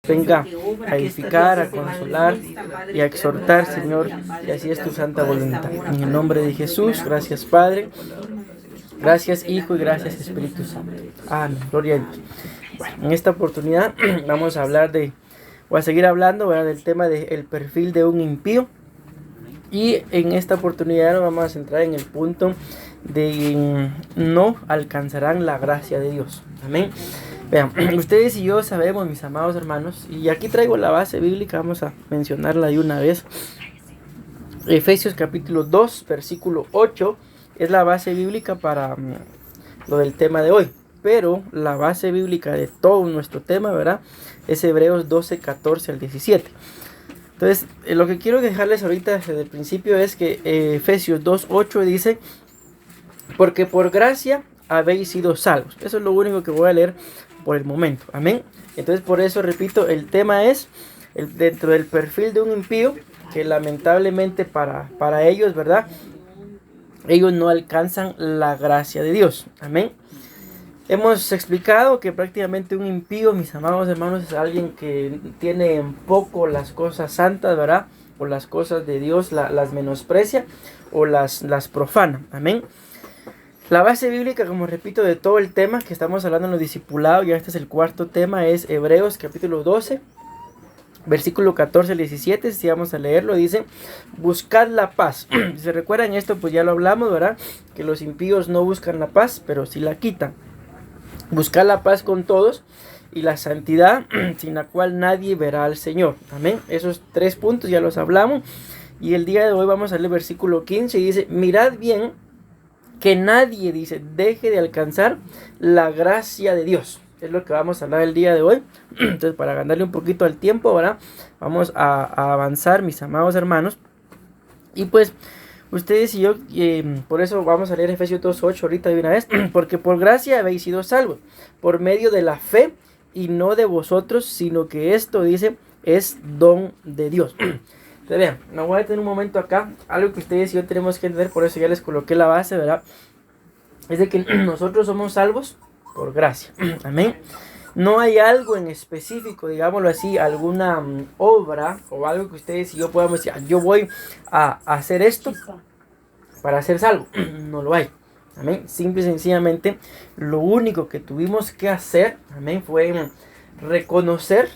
venga a edificar, a consolar y a exhortar, Señor, y así es tu santa voluntad. En el nombre de Jesús, gracias Padre, gracias Hijo y gracias Espíritu Santo. Amén, gloria a Dios. Bueno, en esta oportunidad vamos a hablar voy a seguir hablando, ¿verdad?, del tema del perfil de un impío. Y en esta oportunidad nos vamos a centrar en el punto de no alcanzarán la gracia de Dios. Amén. Vean, ustedes y yo sabemos, mis amados hermanos, y aquí traigo la base bíblica, vamos a mencionarla de una vez. Efesios capítulo 2, versículo 8, es la base bíblica para lo del tema de hoy. Pero la base bíblica de todo nuestro tema, ¿verdad?, es Hebreos 12, 14 al 17. Entonces, lo que quiero dejarles ahorita desde el principio es que Efesios 2, 8 dice: porque por gracia habéis sido salvos. Eso es lo único que voy a leer por el momento. Amén. Entonces, por eso repito, el tema es dentro del perfil de un impío, que lamentablemente para ellos, ¿verdad?, ellos no alcanzan la gracia de Dios. Amén. Hemos explicado que prácticamente un impío, mis amados hermanos, es alguien que tiene en poco las cosas santas, ¿verdad?, o las cosas de Dios las menosprecia o las profana. Amén. La base bíblica, como repito, de todo el tema que estamos hablando en los discipulados, ya este es el cuarto tema, es Hebreos capítulo 12, versículo 14 al 17, si vamos a leerlo, dice: buscad la paz. Si se recuerdan esto, pues ya lo hablamos, ¿verdad?, que los impíos no buscan la paz, pero sí la quitan. Buscad la paz con todos y la santidad, sin la cual nadie verá al Señor. Amén. Esos 3 puntos ya los hablamos. Y el día de hoy vamos a leer el versículo 15 y dice: mirad bien que nadie, dice, deje de alcanzar la gracia de Dios. Es lo que vamos a hablar el día de hoy. Entonces, para ganarle un poquito al tiempo, ¿verdad?, vamos a avanzar, mis amados hermanos. Y pues, ustedes y yo, por eso vamos a leer Efesios 2:8 ahorita de una vez. Porque por gracia habéis sido salvos, por medio de la fe, y no de vosotros, sino que esto, dice, es don de Dios. Entonces, vean, me voy a detener un momento acá. Algo que ustedes y yo tenemos que entender, por eso ya les coloqué la base, ¿verdad?, es de que nosotros somos salvos por gracia. Amén. No hay algo en específico, digámoslo así, alguna obra o algo que ustedes y yo podamos decir: yo voy a hacer esto para ser salvo. No lo hay. Amén. Simple y sencillamente, lo único que tuvimos que hacer, amén, fue reconocer.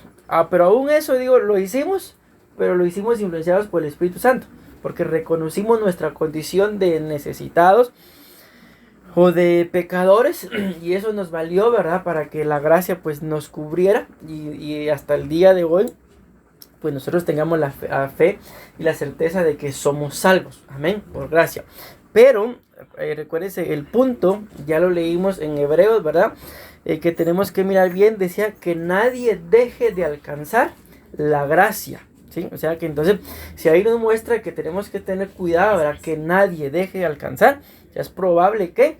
Pero aún eso, digo, lo hicimos, pero lo hicimos influenciados por el Espíritu Santo, porque reconocimos nuestra condición de necesitados o de pecadores, y eso nos valió, ¿verdad?, para que la gracia pues nos cubriera, y hasta el día de hoy pues nosotros tengamos la fe y la certeza de que somos salvos. Amén, por gracia. Pero recuérdense, el punto ya lo leímos en Hebreos, ¿verdad?, que tenemos que mirar bien. Decía que nadie deje de alcanzar la gracia, ¿sí? O sea que entonces, si ahí nos muestra que tenemos que tener cuidado, ¿verdad?, que nadie deje de alcanzar, es probable que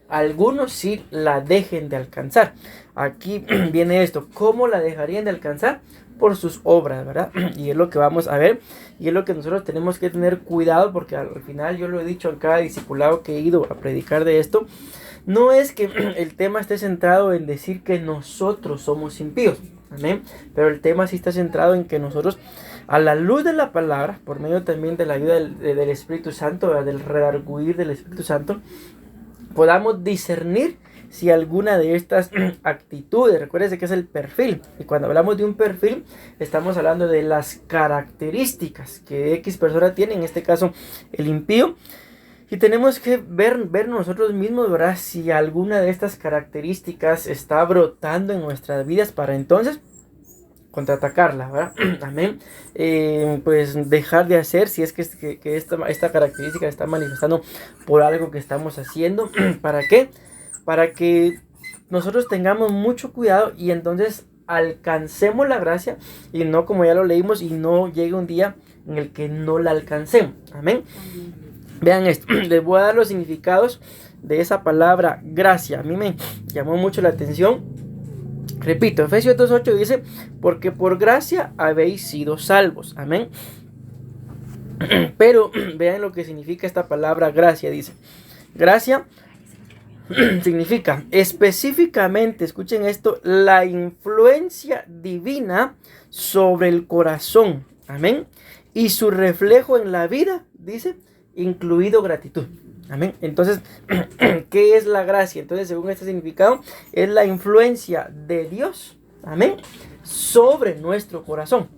algunos sí la dejen de alcanzar. Aquí viene esto: ¿cómo la dejarían de alcanzar? Por sus obras, ¿verdad? Y es lo que vamos a ver, y es lo que nosotros tenemos que tener cuidado, porque al final, yo lo he dicho en cada discipulado que he ido a predicar de esto, no es que el tema esté centrado en decir que nosotros somos impíos, amén, pero el tema sí está centrado en que nosotros, a la luz de la palabra, por medio también de la ayuda del Espíritu Santo, ¿verdad?, del redarguir del Espíritu Santo, podamos discernir si alguna de estas actitudes, recuérdense que es el perfil, y cuando hablamos de un perfil, estamos hablando de las características que X persona tiene, en este caso el impío, y tenemos que ver nosotros mismos, ¿verdad?, si alguna de estas características está brotando en nuestras vidas, para entonces contraatacarla, ¿verdad? Amén. Pues dejar de hacer, si es que esta característica está manifestando por algo que estamos haciendo. ¿Para qué? Para que nosotros tengamos mucho cuidado y entonces alcancemos la gracia, y no, como ya lo leímos, y no llegue un día en el que no la alcancemos. Amén. Vean esto, les voy a dar los significados de esa palabra gracia. A mí me llamó mucho la atención. Repito, Efesios 2:8 dice: porque por gracia habéis sido salvos. Amén. Pero vean lo que significa esta palabra gracia. Dice: gracia significa específicamente, escuchen esto, la influencia divina sobre el corazón. Amén. Y su reflejo en la vida, dice, incluido gratitud. Amén. Entonces, ¿qué es la gracia? Entonces, según este significado, es la influencia de Dios, amén, sobre nuestro corazón.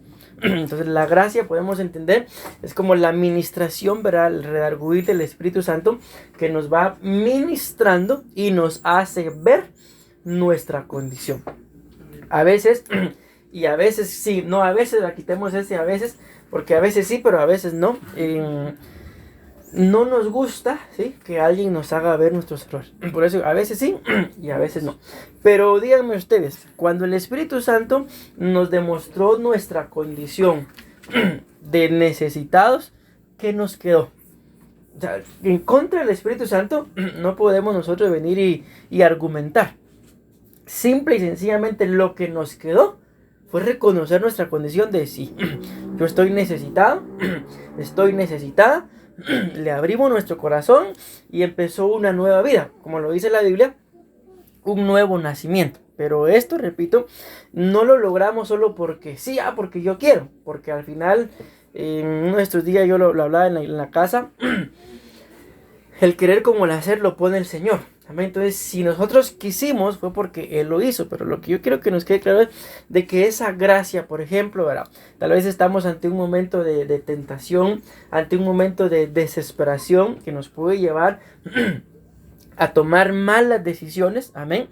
Entonces, la gracia, podemos entender, es como la ministración, ¿verdad? El redarguir del Espíritu Santo que nos va ministrando y nos hace ver nuestra condición. A veces, y a veces sí, no, a veces, quitemos ese a veces, porque a veces sí, pero a veces no. No nos gusta, ¿sí?, que alguien nos haga ver nuestros errores. Por eso a veces sí y a veces no. Pero díganme ustedes, cuando el Espíritu Santo nos demostró nuestra condición de necesitados, ¿qué nos quedó? O sea, en contra del Espíritu Santo no podemos nosotros venir y argumentar. Simple y sencillamente lo que nos quedó fue reconocer nuestra condición de sí. Yo estoy necesitado, estoy necesitada. Le abrimos nuestro corazón y empezó una nueva vida, como lo dice la Biblia, un nuevo nacimiento. Pero esto, repito, no lo logramos solo porque sí, porque yo quiero, porque al final, en uno de estos días yo lo hablaba en la casa, el querer como el hacer lo pone el Señor. Amén. Entonces, si nosotros quisimos, fue porque Él lo hizo. Pero lo que yo quiero que nos quede claro es de que esa gracia, por ejemplo, ¿verdad? Tal vez estamos ante un momento de tentación, ante un momento de desesperación que nos puede llevar a tomar malas decisiones. Amén.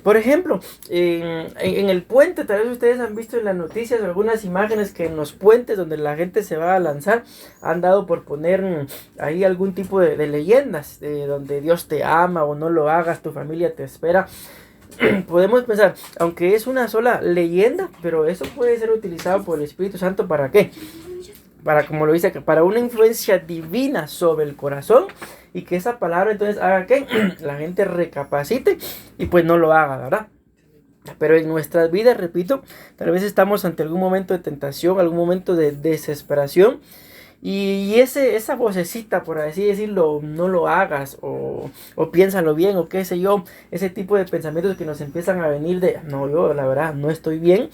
Por ejemplo, en el puente, tal vez ustedes han visto en las noticias algunas imágenes que en los puentes donde la gente se va a lanzar han dado por poner ahí algún tipo de leyendas, donde Dios te ama o no lo hagas, tu familia te espera. Podemos pensar, aunque es una sola leyenda, pero eso puede ser utilizado por el Espíritu Santo, ¿para qué? Para, como lo dice acá, para una influencia divina sobre el corazón, y que esa palabra entonces haga que la gente recapacite y pues no lo haga, ¿verdad? Pero en nuestras vidas, repito, tal vez estamos ante algún momento de tentación, algún momento de desesperación, y esa vocecita, por así decirlo, no lo hagas, o piénsalo bien, o qué sé yo, ese tipo de pensamientos que nos empiezan a venir de, no, yo la verdad no estoy bien.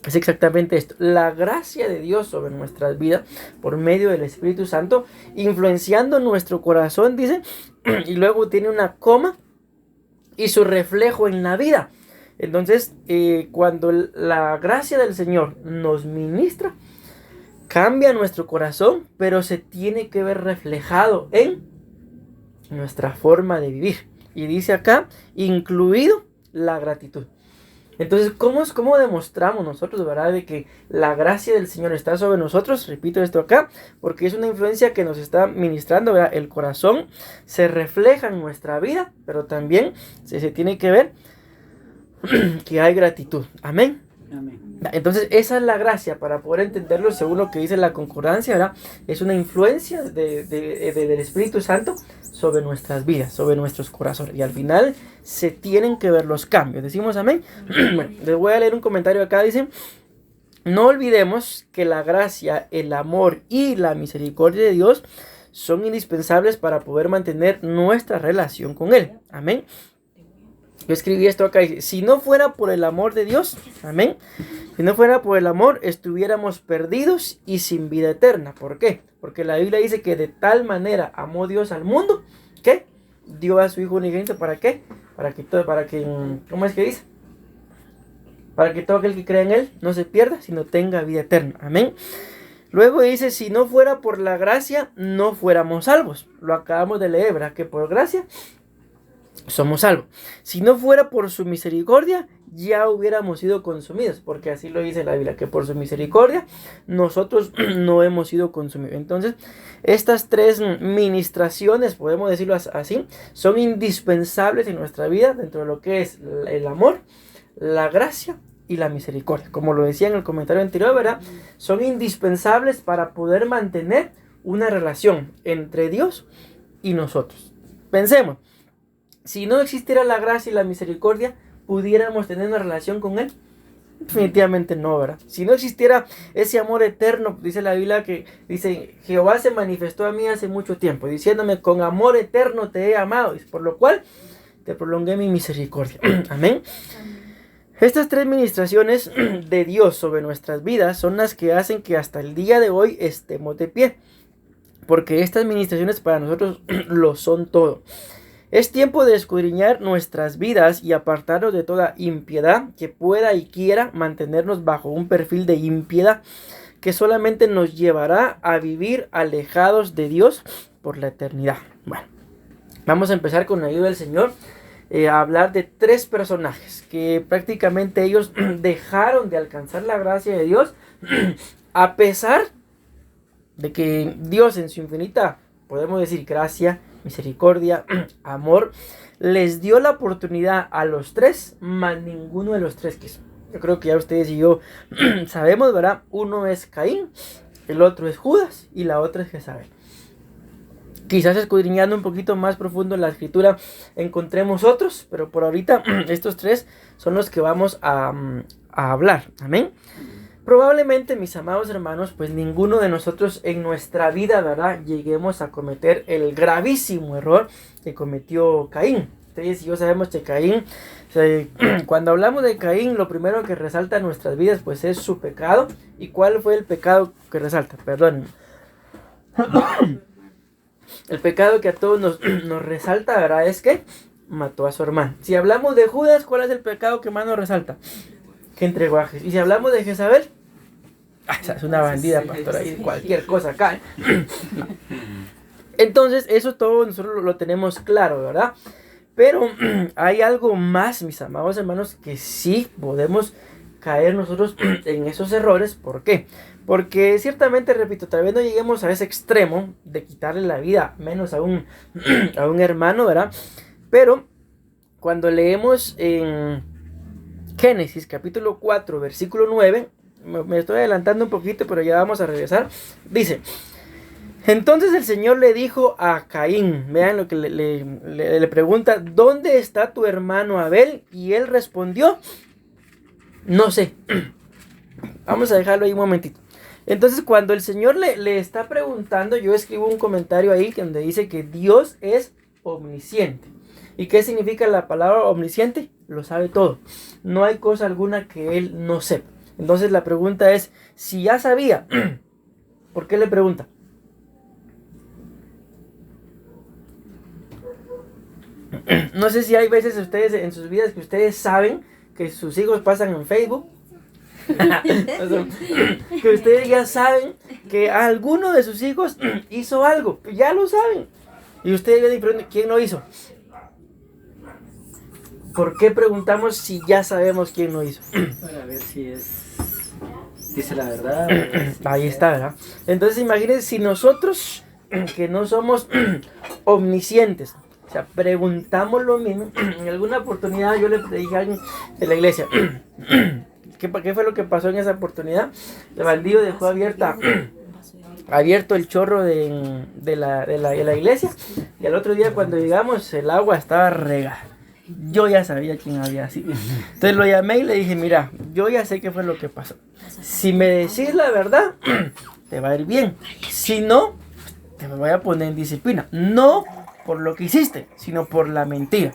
Es exactamente esto, la gracia de Dios sobre nuestras vidas por medio del Espíritu Santo, influenciando nuestro corazón, dice, y luego tiene una coma y su reflejo en la vida. Entonces, cuando la gracia del Señor nos ministra, cambia nuestro corazón, pero se tiene que ver reflejado en nuestra forma de vivir. Y dice acá, incluido la gratitud. Entonces, ¿cómo demostramos nosotros, verdad, de que la gracia del Señor está sobre nosotros? Repito esto acá, porque es una influencia que nos está ministrando, ¿verdad? El corazón se refleja en nuestra vida, pero también se tiene que ver que hay gratitud. Amén. Amén. Entonces, esa es la gracia, para poder entenderlo según lo que dice la concordancia, ¿verdad? Es una influencia del Espíritu Santo sobre nuestras vidas, sobre nuestros corazones. Y al final se tienen que ver los cambios. ¿Decimos amén? Bueno, les voy a leer un comentario acá. Dice, no olvidemos que la gracia, el amor y la misericordia de Dios son indispensables para poder mantener nuestra relación con Él. Amén. Yo escribí esto acá, dice, si no fuera por el amor de Dios, amén, si no fuera por el amor, estuviéramos perdidos y sin vida eterna. ¿Por qué? Porque la Biblia dice que de tal manera amó Dios al mundo, que dio a su Hijo unigénito, ¿para qué? ¿Cómo es que dice? Para que todo aquel que crea en Él no se pierda, sino tenga vida eterna. Amén. Luego dice, si no fuera por la gracia, no fuéramos salvos. Lo acabamos de leer, ¿verdad? Que por gracia somos salvos. Si no fuera por su misericordia, ya hubiéramos sido consumidos, porque así lo dice la Biblia, que por su misericordia nosotros no hemos sido consumidos. Entonces, estas tres ministraciones, podemos decirlo así, son indispensables en nuestra vida, dentro de lo que es el amor, la gracia y la misericordia. Como lo decía en el comentario anterior, ¿verdad? Son indispensables para poder mantener una relación entre Dios y nosotros. Pensemos, si no existiera la gracia y la misericordia, ¿pudiéramos tener una relación con Él? Definitivamente no, ¿verdad? Si no existiera ese amor eterno, dice la Biblia que dice, Jehová se manifestó a mí hace mucho tiempo, diciéndome, con amor eterno te he amado, por lo cual te prolongué mi misericordia. Amén. Estas 3 ministraciones de Dios sobre nuestras vidas son las que hacen que hasta el día de hoy estemos de pie, porque estas ministraciones para nosotros lo son todo. Es tiempo de escudriñar nuestras vidas y apartarnos de toda impiedad que pueda y quiera mantenernos bajo un perfil de impiedad que solamente nos llevará a vivir alejados de Dios por la eternidad. Bueno, vamos a empezar con la ayuda del Señor a hablar de 3 personajes que prácticamente ellos dejaron de alcanzar la gracia de Dios a pesar de que Dios en su infinita, podemos decir, gracia, misericordia, amor, les dio la oportunidad a los 3, mas ninguno de los 3 quiso. Yo creo que ya ustedes y yo sabemos, ¿verdad? Uno es Caín, el otro es Judas y la otra es Jezabel. Quizás escudriñando un poquito más profundo en la escritura encontremos otros, pero por ahorita estos 3 son los que vamos a hablar. Amén. Probablemente, mis amados hermanos, pues ninguno de nosotros en nuestra vida, ¿verdad?, lleguemos a cometer el gravísimo error que cometió Caín. Ustedes y yo sabemos que Caín, cuando hablamos de Caín, lo primero que resalta en nuestras vidas, pues es su pecado. ¿Y cuál fue el pecado que resalta? Perdón. El pecado que a todos nos resalta, ¿verdad?, es que mató a su hermano. Si hablamos de Judas, ¿cuál es el pecado que más nos resalta? Que entregó a Jesús. Y si hablamos de Jezabel, esa es una bandida, pastor, ahí cualquier cosa cae. Entonces, eso todo nosotros lo tenemos claro, ¿verdad? Pero hay algo más, mis amados hermanos, que sí podemos caer nosotros en esos errores. ¿Por qué? Porque ciertamente, repito, tal vez no lleguemos a ese extremo de quitarle la vida, menos a un hermano, ¿verdad? Pero cuando leemos en Génesis capítulo 4, versículo 9, me estoy adelantando un poquito, pero ya vamos a regresar. Dice, entonces el Señor le dijo a Caín, vean lo que le pregunta, ¿dónde está tu hermano Abel? Y él respondió, no sé. Vamos a dejarlo ahí un momentito. Entonces, cuando el Señor le está preguntando, yo escribo un comentario ahí donde dice que Dios es omnisciente. ¿Y qué significa la palabra omnisciente? Lo sabe todo. No hay cosa alguna que Él no sepa. Entonces la pregunta es, si ya sabía, ¿por qué le pregunta? No sé si hay veces ustedes en sus vidas que ustedes saben que sus hijos pasan en Facebook. Que ustedes ya saben que alguno de sus hijos hizo algo. Ya lo saben. Y ustedes vienen y preguntan, ¿quién lo hizo? ¿Por qué preguntamos si ya sabemos quién lo hizo? Para ver si dice la verdad. Ahí está, ¿verdad? Entonces imagínense si nosotros, que no somos omniscientes, o sea, preguntamos lo mismo. En alguna oportunidad yo le dije a alguien de la iglesia, ¿qué fue lo que pasó en esa oportunidad? El bandido dejó abierto el chorro de la iglesia, y al otro día cuando llegamos el agua estaba regada. Yo ya sabía quién había sido. Entonces lo llamé y le dije, mira, yo ya sé qué fue lo que pasó. Si me decís la verdad, te va a ir bien. Si no, te voy a poner en disciplina. No por lo que hiciste, sino por la mentira.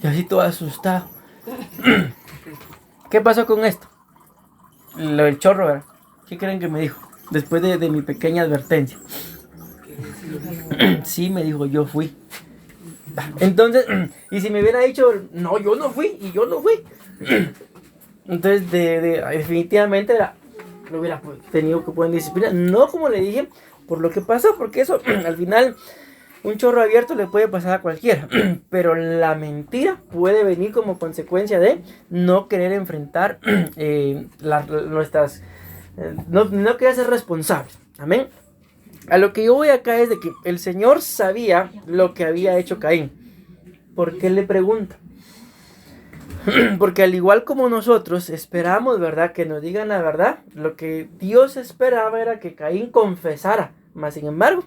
Y así todo asustado. ¿Qué pasó con esto? Lo del chorro, ¿verdad? ¿Qué creen que me dijo? Después de mi pequeña advertencia. Sí, me dijo, yo fui. Entonces, y si me hubiera dicho, no, yo no fui, y yo no fui. Entonces, definitivamente lo hubiera tenido que poner en disciplina. No, como le dije, por lo que pasó, porque eso, al final, un chorro abierto le puede pasar a cualquiera. Pero la mentira puede venir como consecuencia de no querer enfrentar nuestras... no querer ser responsable. Amén. A lo que yo voy acá es de que el Señor sabía lo que había hecho Caín. ¿Por qué le pregunta? Porque al igual como nosotros esperamos, ¿verdad?, que nos digan la verdad, lo que Dios esperaba era que Caín confesara, mas sin embargo,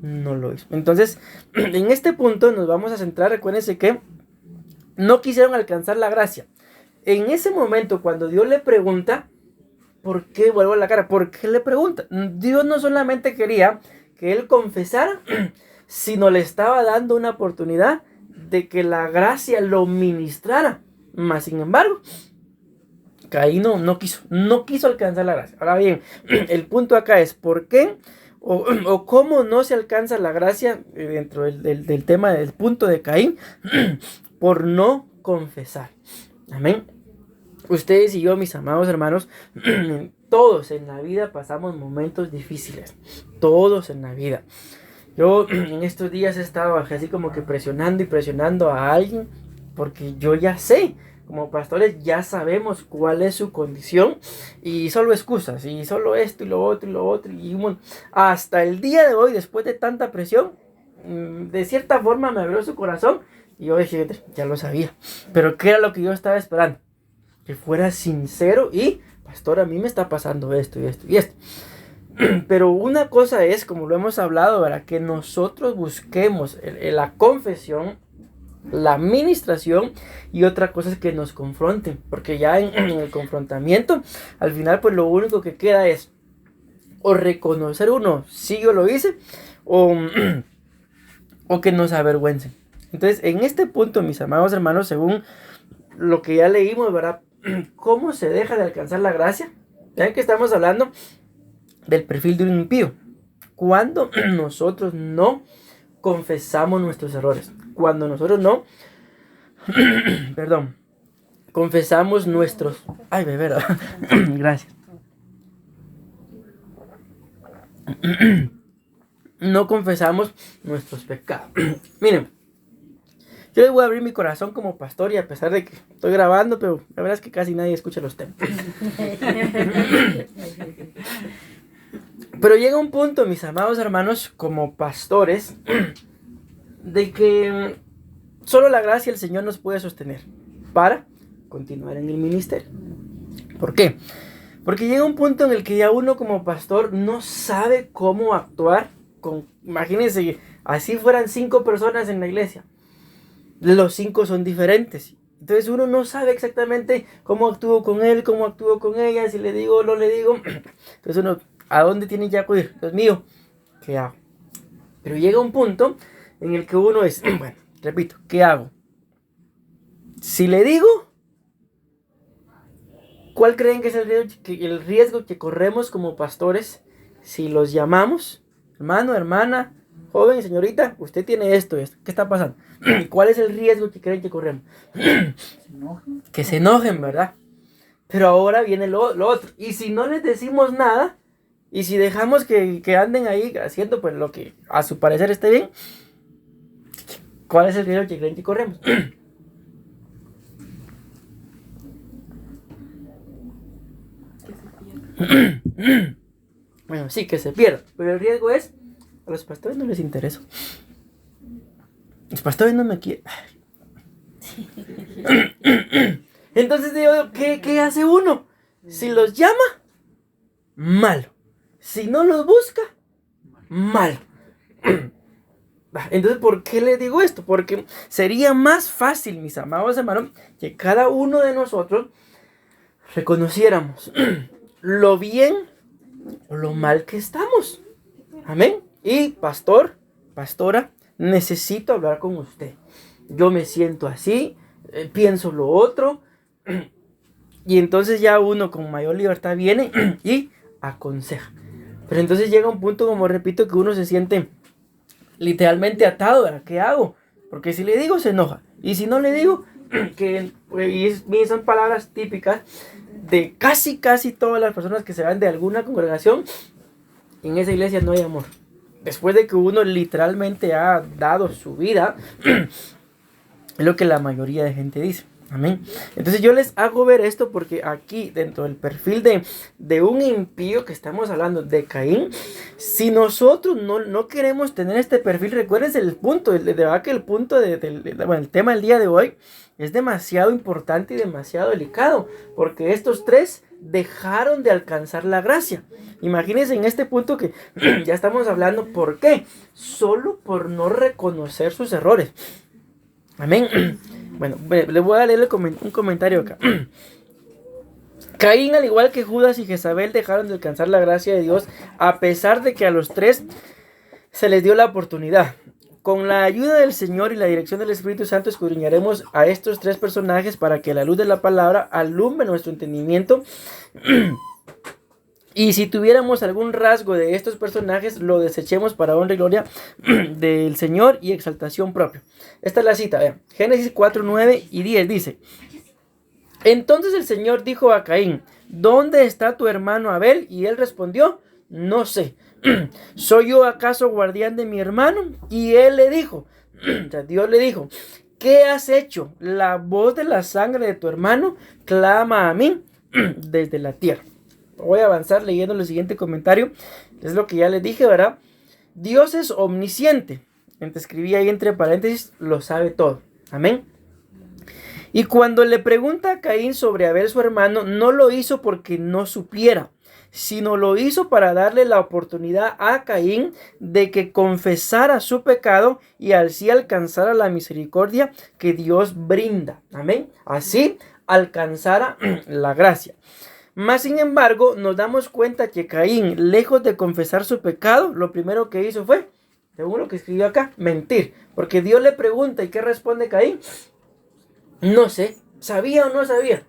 no lo hizo. Entonces, en este punto nos vamos a centrar, recuérdense que no quisieron alcanzar la gracia. en ese momento cuando Dios le pregunta, ¿por qué vuelvo a la cara? ¿Por qué le pregunta? Dios no solamente quería que él confesara, sino le estaba dando una oportunidad de que la gracia lo ministrara. Mas sin embargo, Caín no quiso alcanzar la gracia. Ahora bien, el punto acá es ¿por qué o cómo no se alcanza la gracia dentro del tema del punto de Caín? Por no confesar. Amén. Ustedes y yo, mis amados hermanos, todos en la vida pasamos momentos difíciles. Todos en la vida. Yo en estos días he estado así como que presionando y presionando a alguien, porque yo ya sé, como pastores ya sabemos cuál es su condición, y solo excusas, y solo esto y lo otro y lo otro, y hasta el día de hoy, después de tanta presión, de cierta forma me abrió su corazón, y yo dije, ya lo sabía, pero ¿qué era lo que yo estaba esperando? Que fuera sincero y, pastor, a mí me está pasando esto y esto y esto. Pero una cosa es, como lo hemos hablado, ¿verdad? Que nosotros busquemos la confesión, la administración, y otra cosa es que nos confronten, porque ya en el confrontamiento, al final pues lo único que queda es o reconocer uno, si yo lo hice, o que nos avergüencen. Entonces, en este punto, mis amados hermanos, según lo que ya leímos, ¿verdad? ¿Cómo se deja de alcanzar la gracia? Ya que estamos hablando del perfil de un impío. Cuando nosotros no confesamos nuestros errores. Cuando nosotros no confesamos nuestros... Ay, bebé, gracias. No confesamos nuestros pecados. Miren, yo les voy a abrir mi corazón como pastor, y a pesar de que estoy grabando, pero la verdad es que casi nadie escucha los temas. Pero llega un punto, mis amados hermanos, como pastores, de que solo la gracia del Señor nos puede sostener para continuar en el ministerio. ¿Por qué? Porque llega un punto en el que ya uno como pastor no sabe cómo actuar imagínense, así fueran 5 personas en la iglesia. Los 5 son diferentes. Entonces uno no sabe exactamente cómo actúo con él, cómo actúo con ella, si le digo o no le digo. Entonces uno, ¿a dónde tiene que acudir? Dios mío, ¿qué hago? Pero llega un punto en el que uno es, bueno, repito, ¿qué hago? Si le digo, ¿cuál creen que es el riesgo que corremos como pastores si los llamamos? Hermano, hermana, joven, señorita, usted tiene esto. ¿Qué está pasando? ¿Cuál es el riesgo que creen que corremos? Que se enojen, ¿verdad? Pero ahora viene lo otro. Y si no les decimos nada, y si dejamos que anden ahí haciendo pues lo que a su parecer esté bien, ¿cuál es el riesgo que creen que corremos? Bueno, sí, que se pierda. Pero el riesgo es, a los pastores no les interesa. Los pastores no me quieren. Entonces digo, ¿qué hace uno? Si los llama, malo. Si no los busca, malo. Entonces, ¿por qué le digo esto? Porque sería más fácil, mis amados hermanos, que cada uno de nosotros reconociéramos lo bien o lo mal que estamos. Amén. Y pastor, pastora, necesito hablar con usted. Yo me siento así, pienso lo otro. Y entonces ya uno con mayor libertad viene y aconseja. Pero entonces llega un punto, como repito, que uno se siente literalmente atado. ¿Verdad? ¿Qué hago? Porque si le digo se enoja. Y si no le digo, son palabras típicas de casi todas las personas que se van de alguna congregación. En esa iglesia no hay amor. Después de que uno literalmente ha dado su vida, es lo que la mayoría de gente dice. Amén. Entonces yo les hago ver esto porque aquí dentro del perfil de un impío que estamos hablando, de Caín, si nosotros no queremos tener este perfil, recuérdense el punto, el tema del día de hoy es demasiado importante y demasiado delicado, porque estos 3 dejaron de alcanzar la gracia. Imagínense en este punto que ya estamos hablando, ¿por qué? Solo por no reconocer sus errores. Amén. Bueno, le voy a leer un comentario acá. Caín, al igual que Judas y Jezabel, dejaron de alcanzar la gracia de Dios a pesar de que a los tres se les dio la oportunidad. Con la ayuda del Señor y la dirección del Espíritu Santo escudriñaremos a estos tres personajes para que la luz de la palabra alumbre nuestro entendimiento. Y si tuviéramos algún rasgo de estos personajes, lo desechemos para honra y gloria del Señor y exaltación propia. Esta es la cita, vean. Génesis 4, 9 y 10 dice: entonces el Señor dijo a Caín: ¿dónde está tu hermano Abel? Y él respondió: no sé. ¿Soy yo acaso guardián de mi hermano? Y él le dijo, o sea, Dios le dijo: ¿qué has hecho? La voz de la sangre de tu hermano clama a mí desde la tierra. Voy a avanzar leyendo el siguiente comentario. Es lo que ya les dije, ¿verdad? Dios es omnisciente. Escribí ahí entre paréntesis: lo sabe todo. Amén. Y cuando le pregunta a Caín sobre Abel su hermano, no lo hizo porque no supiera, sino lo hizo para darle la oportunidad a Caín de que confesara su pecado y así alcanzara la misericordia que Dios brinda. Amén. Así alcanzara la gracia. Mas sin embargo, nos damos cuenta que Caín, lejos de confesar su pecado, lo primero que hizo fue, según lo que escribió acá, mentir. Porque Dios le pregunta, ¿y qué responde Caín? No sé, ¿sabía o no sabía?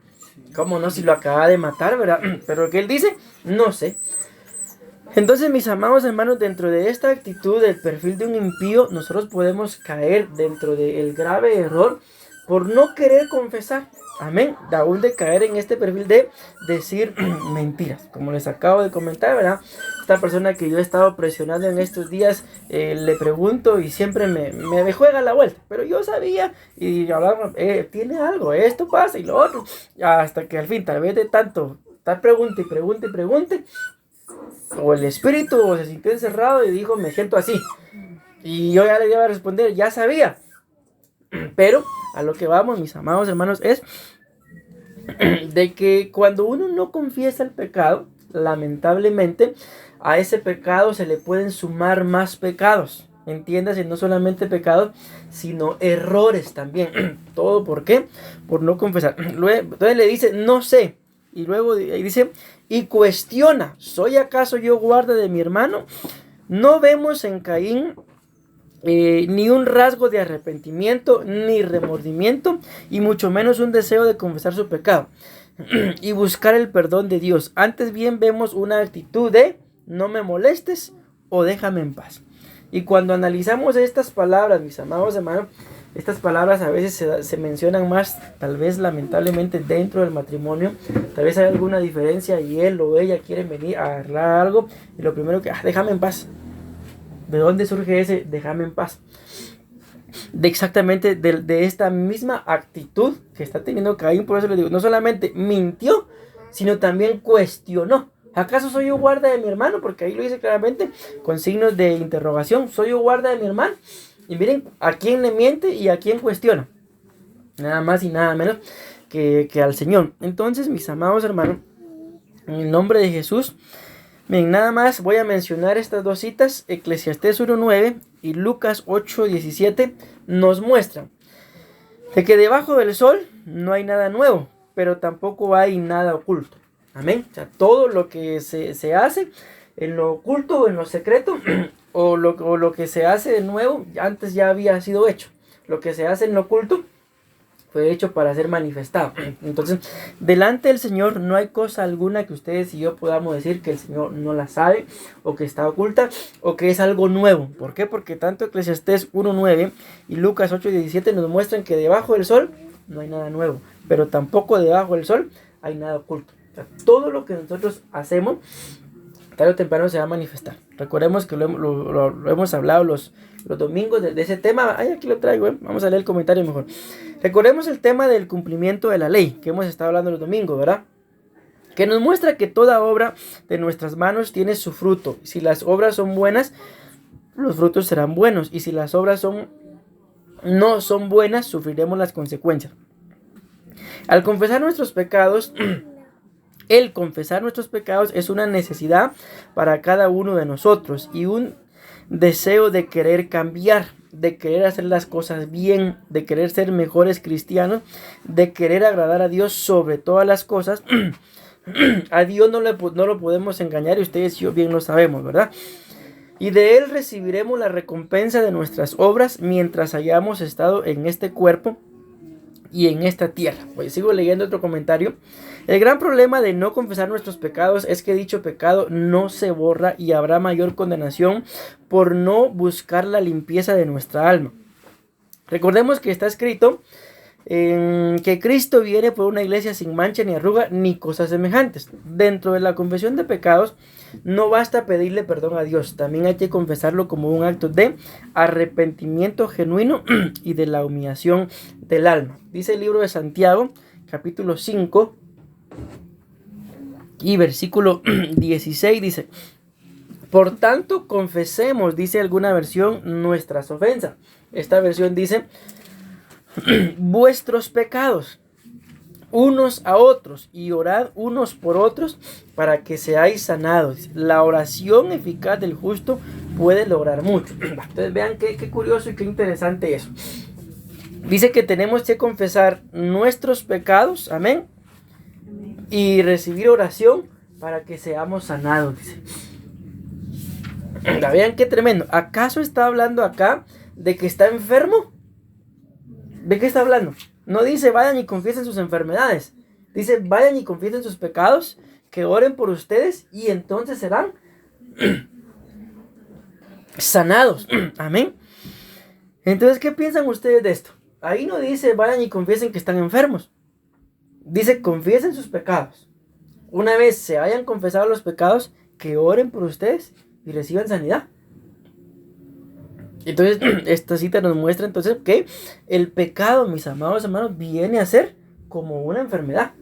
¿Cómo no? Si lo acaba de matar, ¿verdad? Pero que él dice, no sé. Entonces, mis amados hermanos, dentro de esta actitud del perfil de un impío, nosotros podemos caer dentro del grave error por no querer confesar. Amén. Aún de caer en este perfil de decir mentiras. Como les acabo de comentar, ¿verdad? Esta persona que yo he estado presionando en estos días, le pregunto y siempre me juega la vuelta. Pero yo sabía y hablaba, tiene algo, esto pasa y lo otro. Hasta que al fin, tal vez de tanto estar pregunte y pregunte y pregunte, o el espíritu se sintió encerrado y dijo, me siento así. Y yo ya le iba a responder, ya sabía. Pero a lo que vamos, mis amados hermanos, es de que cuando uno no confiesa el pecado, lamentablemente a ese pecado se le pueden sumar más pecados. Entiéndase, no solamente pecados, sino errores también. ¿Todo por qué? Por no confesar. Entonces le dice, no sé. Y luego dice, y cuestiona, ¿soy acaso yo guarda de mi hermano? No vemos en Caín ni un rasgo de arrepentimiento, ni remordimiento, y mucho menos un deseo de confesar su pecado y buscar el perdón de Dios. Antes bien vemos una actitud de no me molestes o déjame en paz. Y cuando analizamos estas palabras, mis amados hermanos, estas palabras a veces se mencionan más, tal vez lamentablemente dentro del matrimonio. Tal vez hay alguna diferencia y él o ella quieren venir a arreglar algo y lo primero que, déjame en paz. ¿De dónde surge ese déjame en paz? De exactamente de esta misma actitud que está teniendo Caín. Por eso le digo, no solamente mintió, sino también cuestionó. ¿Acaso soy yo guarda de mi hermano? Porque ahí lo dice claramente con signos de interrogación. ¿Soy yo guarda de mi hermano? Y miren a quién le miente y a quién cuestiona. Nada más y nada menos que al Señor. Entonces, mis amados hermanos, en el nombre de Jesús, bien, nada más voy a mencionar estas dos citas. Eclesiastés 1:9 y Lucas 8:17 nos muestran de que debajo del sol no hay nada nuevo, pero tampoco hay nada oculto. Amén. O sea, todo lo que se hace en lo oculto o en lo secreto, o lo que se hace de nuevo, antes ya había sido hecho. Lo que se hace en lo oculto fue hecho para ser manifestado. Entonces, delante del Señor no hay cosa alguna que ustedes y yo podamos decir que el Señor no la sabe, o que está oculta, o que es algo nuevo. ¿Por qué? Porque tanto Eclesiastés 1:9 y Lucas 8:17 nos muestran que debajo del sol no hay nada nuevo, pero tampoco debajo del sol hay nada oculto. O sea, todo lo que nosotros hacemos, tarde o temprano se va a manifestar. Recordemos que lo hemos hablado los domingos de ese tema. Ay, aquí lo traigo, vamos a leer el comentario mejor. Recordemos el tema del cumplimiento de la ley, que hemos estado hablando los domingos, ¿verdad? Que nos muestra que toda obra de nuestras manos tiene su fruto. Si las obras son buenas, los frutos serán buenos. Y si las obras no son buenas, sufriremos las consecuencias. Al confesar nuestros pecados, el confesar nuestros pecados es una necesidad para cada uno de nosotros y un deseo de querer cambiar, de querer hacer las cosas bien, de querer ser mejores cristianos, de querer agradar a Dios sobre todas las cosas. A Dios no lo podemos engañar, y ustedes y yo bien lo sabemos, ¿verdad? Y de Él recibiremos la recompensa de nuestras obras mientras hayamos estado en este cuerpo y en esta tierra. Pues sigo leyendo otro comentario. El gran problema de no confesar nuestros pecados es que dicho pecado no se borra y habrá mayor condenación por no buscar la limpieza de nuestra alma. Recordemos que está escrito que Cristo viene por una iglesia sin mancha ni arruga ni cosas semejantes. Dentro de la confesión de pecados no basta pedirle perdón a Dios, también hay que confesarlo como un acto de arrepentimiento genuino y de la humillación del alma. Dice el libro de Santiago, capítulo 5 y versículo 16, dice: por tanto confesemos, dice alguna versión, nuestras ofensas. Esta versión dice: vuestros pecados unos a otros y orad unos por otros para que seáis sanados. La oración eficaz del justo puede lograr mucho. Entonces vean qué curioso y qué interesante eso. Dice que tenemos que confesar nuestros pecados, amén, y recibir oración para que seamos sanados, dice. Vean qué tremendo. ¿Acaso está hablando acá de que está enfermo? ¿De qué está hablando? No dice vayan y confiesen sus enfermedades. Dice vayan y confiesen sus pecados, que oren por ustedes y entonces serán sanados. Amén. Entonces, ¿qué piensan ustedes de esto? Ahí no dice vayan y confiesen que están enfermos. Dice confiesen sus pecados. Una vez se hayan confesado los pecados, que oren por ustedes y reciban sanidad. Entonces, esta cita nos muestra entonces que el pecado, mis amados hermanos, viene a ser como una enfermedad.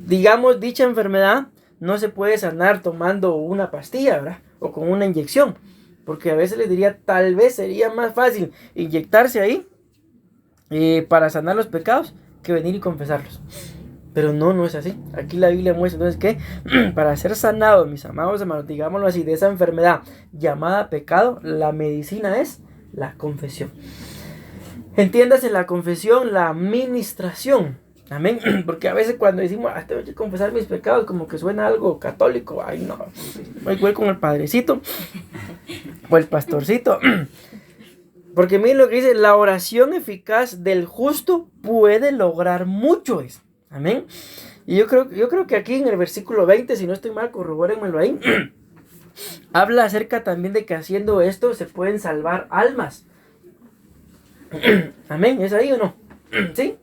Digamos, dicha enfermedad no se puede sanar tomando una pastilla, ¿verdad? O con una inyección. Porque a veces les diría, tal vez sería más fácil inyectarse ahí para sanar los pecados que venir y confesarlos. Pero no es así. Aquí la Biblia muestra entonces que para ser sanado, mis amados hermanos, digámoslo así, de esa enfermedad llamada pecado, la medicina es la confesión. Entiéndase la confesión, la administración. Amén. Porque a veces cuando decimos, tengo que confesar mis pecados, como que suena algo católico. Ay, no. Voy con el padrecito o el pastorcito. Porque miren lo que dice, la oración eficaz del justo puede lograr mucho. Amén. Y yo creo que aquí en el versículo 20, si no estoy mal, corrobórenmelo ahí, habla acerca también de que haciendo esto se pueden salvar almas. Amén. ¿Es ahí o no? ¿Sí?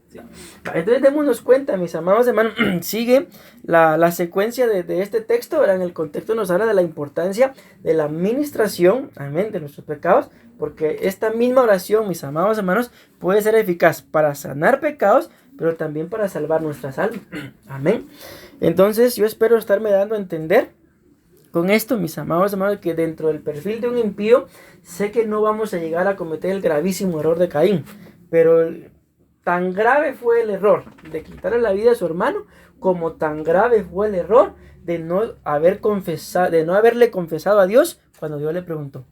Entonces démonos cuenta, mis amados hermanos, sigue la secuencia de este texto, ¿verdad? En el contexto nos habla de la importancia de la administración, amén, de nuestros pecados, porque esta misma oración, mis amados hermanos, puede ser eficaz para sanar pecados, pero también para salvar nuestras almas. Amén. Entonces yo espero estarme dando a entender con esto, mis amados hermanos, que dentro del perfil de un impío, sé que no vamos a llegar a cometer el gravísimo error de Caín, pero tan grave fue el error de quitarle la vida a su hermano, como tan grave fue el error de no haberle confesado a Dios cuando Dios le preguntó.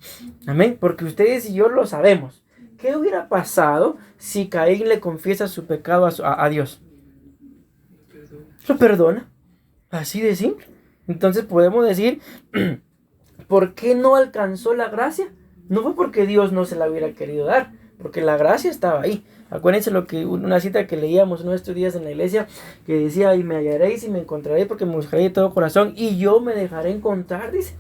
Amén. Porque ustedes y yo lo sabemos. ¿Qué hubiera pasado si Caín le confiesa su pecado a Dios? Lo perdona. Así de simple. Entonces podemos decir, ¿por qué no alcanzó la gracia? No fue porque Dios no se la hubiera querido dar, porque la gracia estaba ahí. Acuérdense una cita que leíamos en nuestros días en la iglesia, que decía, y me hallaréis y me encontraréis, porque me buscaréis de todo corazón, y yo me dejaré encontrar, dice.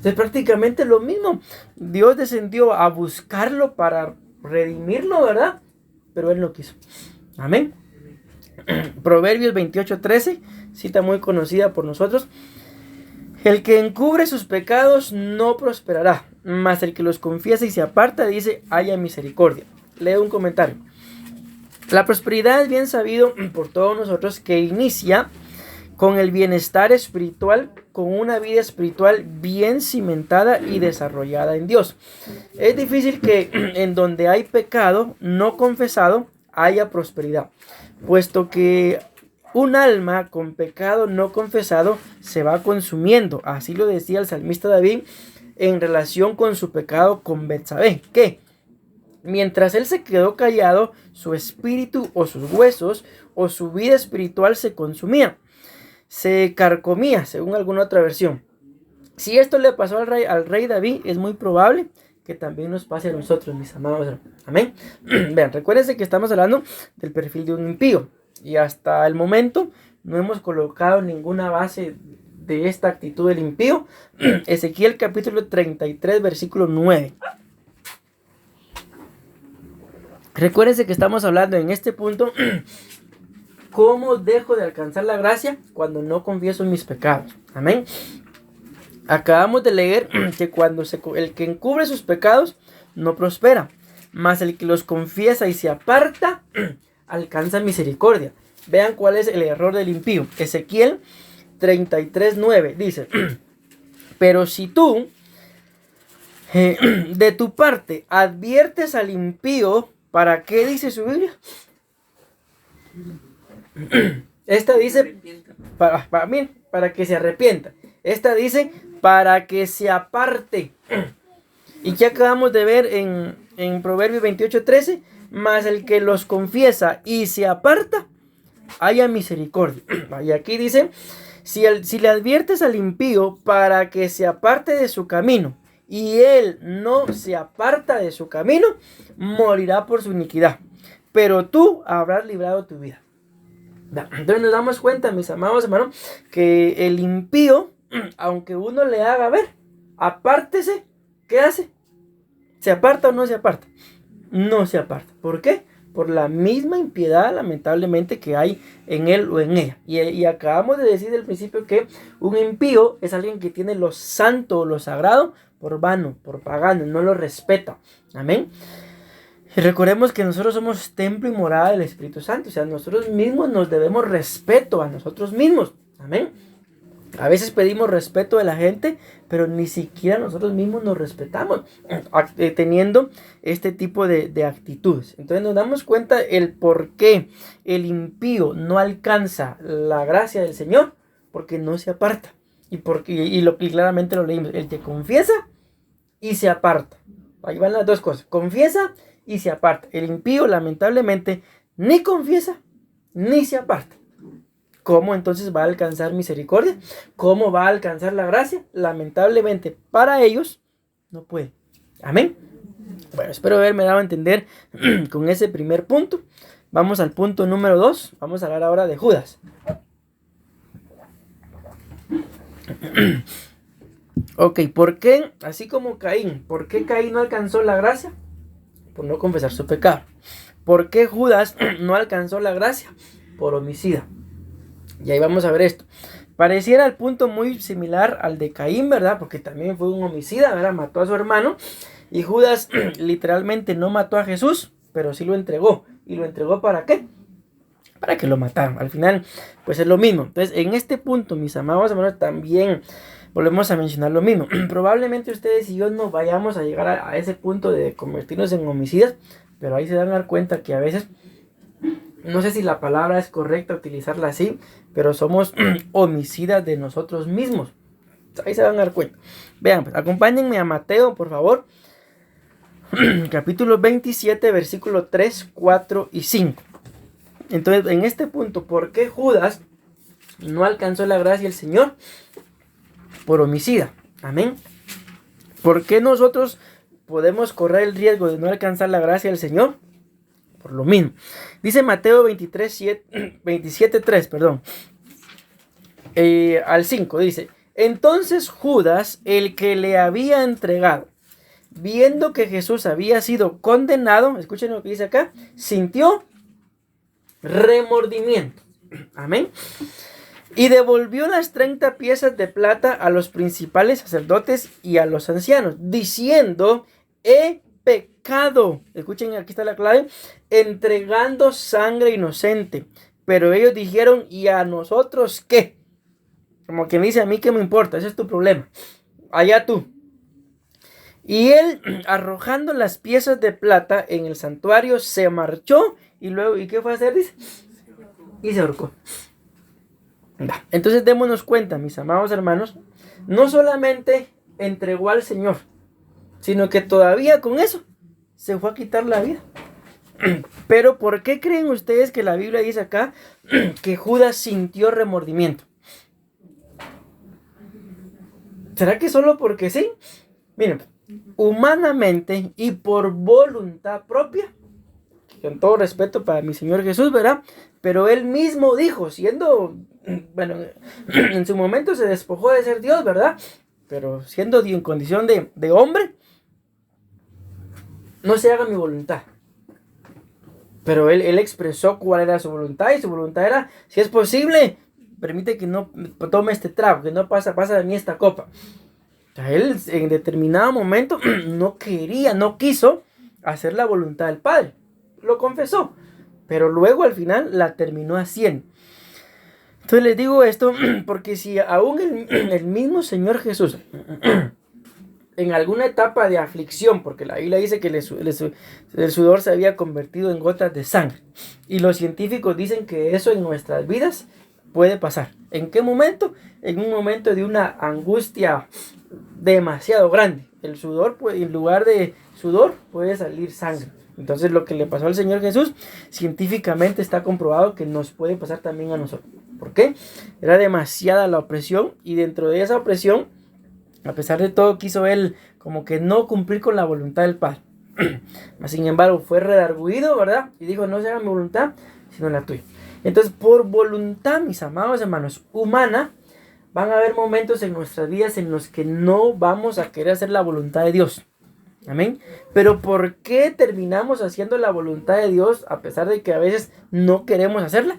Es prácticamente lo mismo. Dios descendió a buscarlo para redimirlo, ¿verdad? Pero él no quiso. Amén. Proverbios 28:13, cita muy conocida por nosotros. El que encubre sus pecados no prosperará, mas el que los confiesa y se aparta, dice, haya misericordia. Leo un comentario. La prosperidad es bien sabido por todos nosotros que inicia con el bienestar espiritual, con una vida espiritual bien cimentada y desarrollada en Dios. Es difícil que en donde hay pecado no confesado haya prosperidad, puesto que un alma con pecado no confesado se va consumiendo. Así lo decía el salmista David en relación con su pecado con Betsabé, que mientras él se quedó callado, su espíritu o sus huesos o su vida espiritual se consumía, se carcomía, según alguna otra versión. Si esto le pasó al rey David, es muy probable que también nos pase a nosotros, mis amados hermanos. Amén. Vean, recuérdense que estamos hablando del perfil de un impío. Y hasta el momento no hemos colocado ninguna base de esta actitud del impío. Ezequiel capítulo 33, versículo 9. Recuérdense que estamos hablando en este punto cómo dejo de alcanzar la gracia cuando no confieso mis pecados. Amén. Acabamos de leer que cuando el que encubre sus pecados no prospera, mas el que los confiesa y se aparta alcanza misericordia. Vean cuál es el error del impío. Ezequiel 33:9 dice: pero si tú de tu parte adviertes al impío, ¿para qué dice su Biblia? Esta dice para que se arrepienta. Esta dice para que se aparte. Y ya acabamos de ver en Proverbios 28:13, mas el que los confiesa y se aparta, haya misericordia. Y aquí dice, si le adviertes al impío para que se aparte de su camino, y él no se aparta de su camino, morirá por su iniquidad, pero tú habrás librado tu vida. Entonces nos damos cuenta, mis amados hermanos, que el impío, aunque uno le haga ver, apártese, ¿qué hace? ¿Se aparta o no se aparta? No se aparta. ¿Por qué? Por la misma impiedad, lamentablemente, que hay en él o en ella. Y acabamos de decir al principio que un impío es alguien que tiene lo santo o lo sagrado por vano, por pagano, no lo respeta. Amén. Y recordemos que nosotros somos templo y morada del Espíritu Santo. O sea, nosotros mismos nos debemos respeto a nosotros mismos. Amén. A veces pedimos respeto de la gente, pero ni siquiera nosotros mismos nos respetamos teniendo este tipo de actitudes. Entonces nos damos cuenta el por qué el impío no alcanza la gracia del Señor, porque no se aparta. Y claramente lo leímos, el que confiesa y se aparta. Ahí van las dos cosas, confiesa y se aparta. El impío lamentablemente ni confiesa ni se aparta. ¿Cómo entonces va a alcanzar misericordia? ¿Cómo va a alcanzar la gracia? Lamentablemente para ellos no puede. Amén. Bueno, espero haberme dado a entender con ese primer punto. Vamos al punto número 2. Vamos a hablar ahora de Judas. Ok, ¿por qué? Así como Caín. ¿Por qué Caín no alcanzó la gracia? Por no confesar su pecado. ¿Por qué Judas no alcanzó la gracia? Por homicida. Y ahí vamos a ver esto. Pareciera el punto muy similar al de Caín, ¿verdad? Porque también fue un homicida, ¿verdad? Mató a su hermano. Y Judas literalmente no mató a Jesús, pero sí lo entregó. ¿Y lo entregó para qué? Para que lo mataran. Al final, pues es lo mismo. Entonces, en este punto, mis amados hermanos, también volvemos a mencionar lo mismo. Probablemente ustedes y yo no vayamos a llegar a ese punto de convertirnos en homicidas, pero ahí se dan a dar cuenta que a veces, no sé si la palabra es correcta utilizarla así, pero somos homicidas de nosotros mismos. Ahí se van a dar cuenta. Vean, pues, acompáñenme a Mateo, por favor. Capítulo 27, versículo 3, 4 y 5. Entonces, en este punto, ¿por qué Judas no alcanzó la gracia del Señor? Por homicida. Amén. ¿Por qué nosotros podemos correr el riesgo de no alcanzar la gracia del Señor? Por lo mismo. Dice Mateo 27, 3, perdón. Al 5 dice: entonces Judas, el que le había entregado, viendo que Jesús había sido condenado, escuchen lo que dice acá, sintió remordimiento. Amén. Y devolvió las 30 piezas de plata a los principales sacerdotes y a los ancianos, diciendo: he pecado. Escuchen, aquí está la clave: entregando sangre inocente. Pero ellos dijeron: ¿y a nosotros qué? Como quien dice: a mí qué me importa, ese es tu problema, allá tú. Y él, arrojando las piezas de plata en el santuario, se marchó. Y luego, ¿y qué fue a hacer? Dice, y se ahorcó. Entonces démonos cuenta, mis amados hermanos, no solamente entregó al Señor, sino que todavía con eso se fue a quitar la vida. Pero ¿por qué creen ustedes que la Biblia dice acá que Judas sintió remordimiento? ¿Será que solo porque sí? Miren, humanamente y por voluntad propia, con todo respeto para mi Señor Jesús, ¿verdad? Pero Él mismo dijo, siendo, bueno, en su momento se despojó de ser Dios, ¿verdad? Pero siendo en condición de hombre, no se haga mi voluntad. Pero él expresó cuál era su voluntad, y su voluntad era, si es posible, permite que no tome este trago, que no pasa de mí esta copa. O sea, él en determinado momento no quiso hacer la voluntad del Padre. Lo confesó, pero luego al final la terminó haciendo. Entonces les digo esto porque si aún el mismo Señor Jesús en alguna etapa de aflicción, porque la Biblia dice que el sudor se había convertido en gotas de sangre, y los científicos dicen que eso en nuestras vidas puede pasar. ¿En qué momento? En un momento de una angustia demasiado grande. El sudor, en lugar de sudor, puede salir sangre. Entonces lo que le pasó al Señor Jesús, científicamente está comprobado que nos puede pasar también a nosotros. ¿Por qué? Era demasiada la opresión, y dentro de esa opresión, a pesar de todo, quiso él como que no cumplir con la voluntad del Padre. Sin embargo, fue redarguido, ¿verdad? Y dijo, no se haga mi voluntad, sino la tuya. Entonces, por voluntad, mis amados hermanos, humana, van a haber momentos en nuestras vidas en los que no vamos a querer hacer la voluntad de Dios. Amén. Pero ¿por qué terminamos haciendo la voluntad de Dios a pesar de que a veces no queremos hacerla?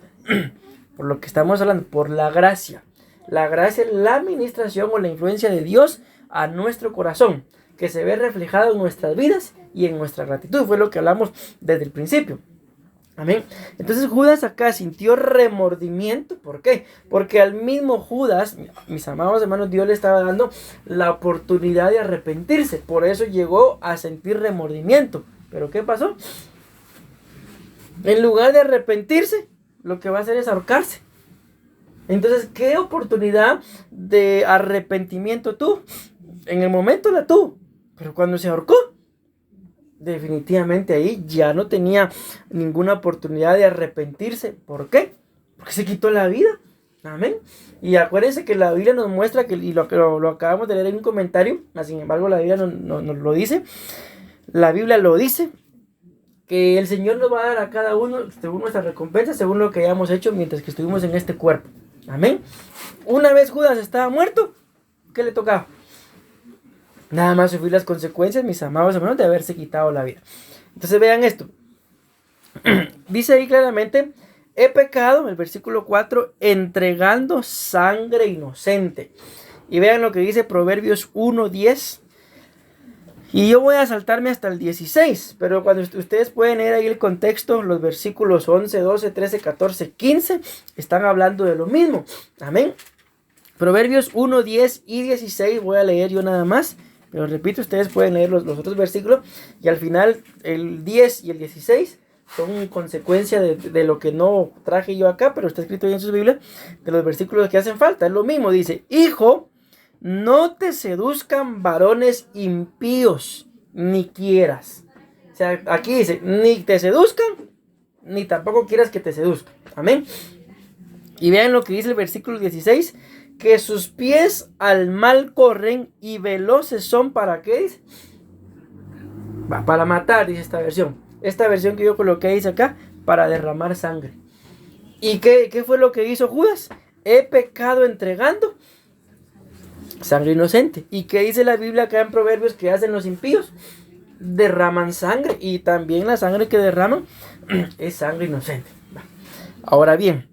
Por lo que estamos hablando, por la gracia. La gracia es la administración o la influencia de Dios a nuestro corazón, que se ve reflejado en nuestras vidas y en nuestra gratitud. Fue lo que hablamos desde el principio. Amén. Entonces Judas acá sintió remordimiento. ¿Por qué? Porque al mismo Judas, mis amados hermanos, Dios le estaba dando la oportunidad de arrepentirse. Por eso llegó a sentir remordimiento. ¿Pero qué pasó? En lugar de arrepentirse, lo que va a hacer es ahorcarse. Entonces, ¿qué oportunidad de arrepentimiento tuvo? En el momento la tuvo, pero cuando se ahorcó, definitivamente ahí ya no tenía ninguna oportunidad de arrepentirse. ¿Por qué? Porque se quitó la vida. Amén. Y acuérdense que la Biblia nos muestra, y lo acabamos de leer en un comentario, sin embargo la Biblia nos lo dice. La Biblia lo dice, que el Señor nos va a dar a cada uno según nuestra recompensa, según lo que hayamos hecho mientras que estuvimos en este cuerpo. Amén. Una vez Judas estaba muerto, ¿qué le tocaba? Nada más sufrir las consecuencias, mis amados hermanos, de haberse quitado la vida. Entonces vean esto. Dice ahí claramente, he pecado, el versículo 4, entregando sangre inocente. Y vean lo que dice Proverbios 1:10. Y yo voy a saltarme hasta el 16, pero cuando ustedes pueden leer ahí el contexto, los versículos 11, 12, 13, 14, 15, están hablando de lo mismo. Amén. Proverbios 1, 10 y 16, voy a leer yo nada más, pero repito, ustedes pueden leer los otros versículos, y al final el 10 y el 16 son consecuencia de lo que no traje yo acá, pero está escrito ahí en sus Biblias, de los versículos que hacen falta. Es lo mismo, dice, hijo, no te seduzcan varones impíos, ni quieras. O sea, aquí dice, ni te seduzcan, ni tampoco quieras que te seduzcan. Amén. Y vean lo que dice el versículo 16, que sus pies al mal corren y veloces son, ¿para qué dice? Para matar, dice esta versión. Esta versión que yo coloqué dice acá, para derramar sangre. ¿Y qué fue lo que hizo Judas? He pecado entregando sangre inocente. ¿Y qué dice la Biblia acá en Proverbios que hacen los impíos? Derraman sangre, y también la sangre que derraman es sangre inocente. Ahora bien,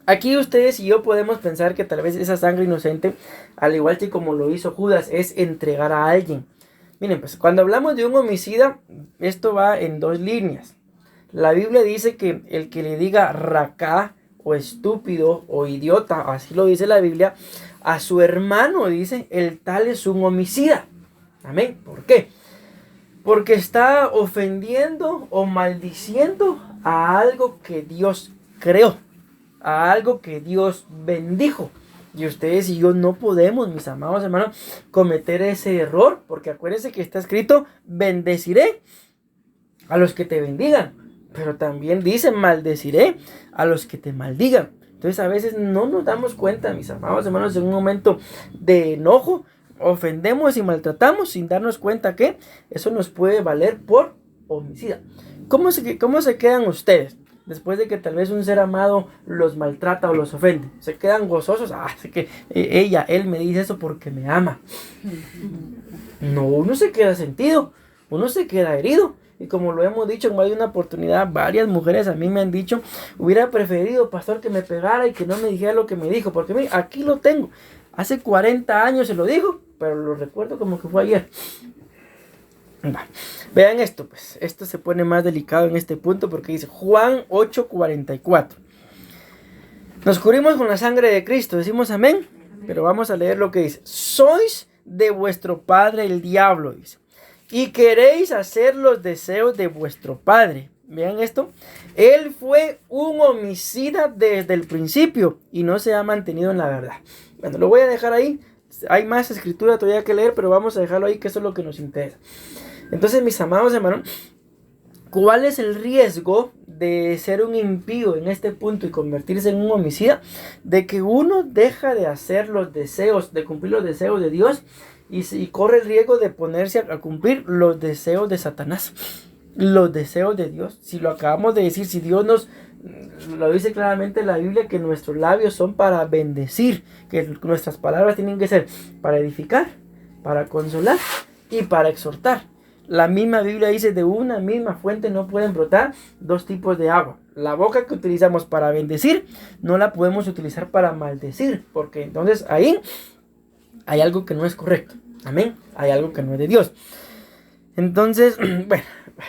aquí ustedes y yo podemos pensar que tal vez esa sangre inocente, al igual que como lo hizo Judas, es entregar a alguien. Miren, pues cuando hablamos de un homicida, esto va en dos líneas. La Biblia dice que el que le diga racá, o estúpido, o idiota, así lo dice la Biblia, a su hermano, dice, el tal es un homicida. Amén. ¿Por qué? Porque está ofendiendo o maldiciendo a algo que Dios creó, a algo que Dios bendijo. Y ustedes y yo no podemos, mis amados hermanos, cometer ese error, porque acuérdense que está escrito, bendeciré a los que te bendigan, pero también dice, maldeciré a los que te maldigan. Entonces a veces no nos damos cuenta, mis amados hermanos, en un momento de enojo, ofendemos y maltratamos sin darnos cuenta que eso nos puede valer por homicida. ¿Cómo se quedan ustedes después de que tal vez un ser amado los maltrata o los ofende? ¿Se quedan gozosos? Sé que él me dice eso porque me ama. No, uno se queda sentido, uno se queda herido. Y como lo hemos dicho en más de una oportunidad, varias mujeres a mí me han dicho, hubiera preferido, pastor, que me pegara y que no me dijera lo que me dijo, porque mire, aquí lo tengo. Hace 40 años se lo dijo, pero lo recuerdo como que fue ayer. Vean esto, pues, esto se pone más delicado en este punto porque dice Juan 8:44. Nos cubrimos con la sangre de Cristo, decimos amén, pero vamos a leer lo que dice. Sois de vuestro padre el diablo, dice, y queréis hacer los deseos de vuestro padre. Vean esto. Él fue un homicida desde el principio y no se ha mantenido en la verdad. Bueno, lo voy a dejar ahí. Hay más escritura todavía que leer, pero vamos a dejarlo ahí, que eso es lo que nos interesa. Entonces, mis amados hermanos, ¿cuál es el riesgo de ser un impío en este punto y convertirse en un homicida? De que uno deja de hacer los deseos, de cumplir los deseos de Dios y corre el riesgo de ponerse a cumplir los deseos de Satanás, los deseos de Dios. Si lo acabamos de decir, si Dios nos lo dice claramente en la Biblia, que nuestros labios son para bendecir, que nuestras palabras tienen que ser para edificar, para consolar y para exhortar. La misma Biblia dice, de una misma fuente no pueden brotar dos tipos de agua. La boca que utilizamos para bendecir no la podemos utilizar para maldecir, porque entonces ahí hay algo que no es correcto. Amén. Hay algo que no es de Dios. Entonces, bueno,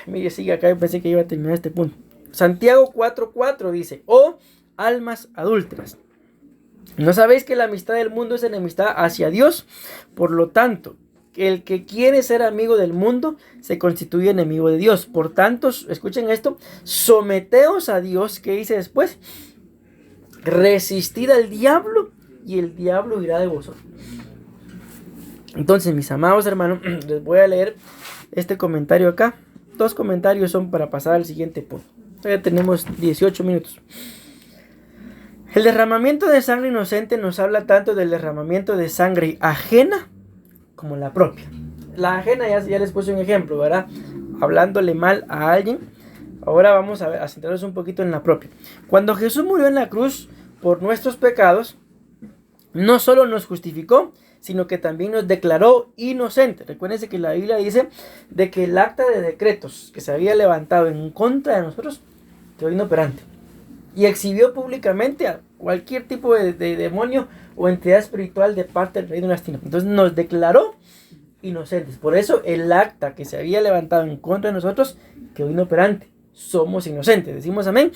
mire, sigue acá, yo pensé que iba a terminar este punto. Santiago 4:4 dice, oh almas adúlteras, ¿no sabéis que la amistad del mundo es enemistad hacia Dios? Por lo tanto, el que quiere ser amigo del mundo se constituye enemigo de Dios. Por tanto, escuchen esto, someteos a Dios. ¿Qué dice después? Resistid al diablo y el diablo huirá de vosotros. Entonces, mis amados hermanos, les voy a leer este comentario acá. 2 comentarios son para pasar al siguiente punto. Todavía tenemos 18 minutos. El derramamiento de sangre inocente nos habla tanto del derramamiento de sangre ajena como la propia. La ajena ya les puse un ejemplo, ¿verdad? Hablándole mal a alguien. Ahora vamos a centrarnos un poquito en la propia. Cuando Jesús murió en la cruz por nuestros pecados, no solo nos justificó, sino que también nos declaró inocentes. Recuérdense que la Biblia dice de que el acta de decretos que se había levantado en contra de nosotros quedó inoperante. Y exhibió públicamente a cualquier tipo de demonio o entidad espiritual de parte del reino de las tinieblas. Entonces nos declaró inocentes. Por eso el acta que se había levantado en contra de nosotros quedó inoperante. Somos inocentes. Decimos amén.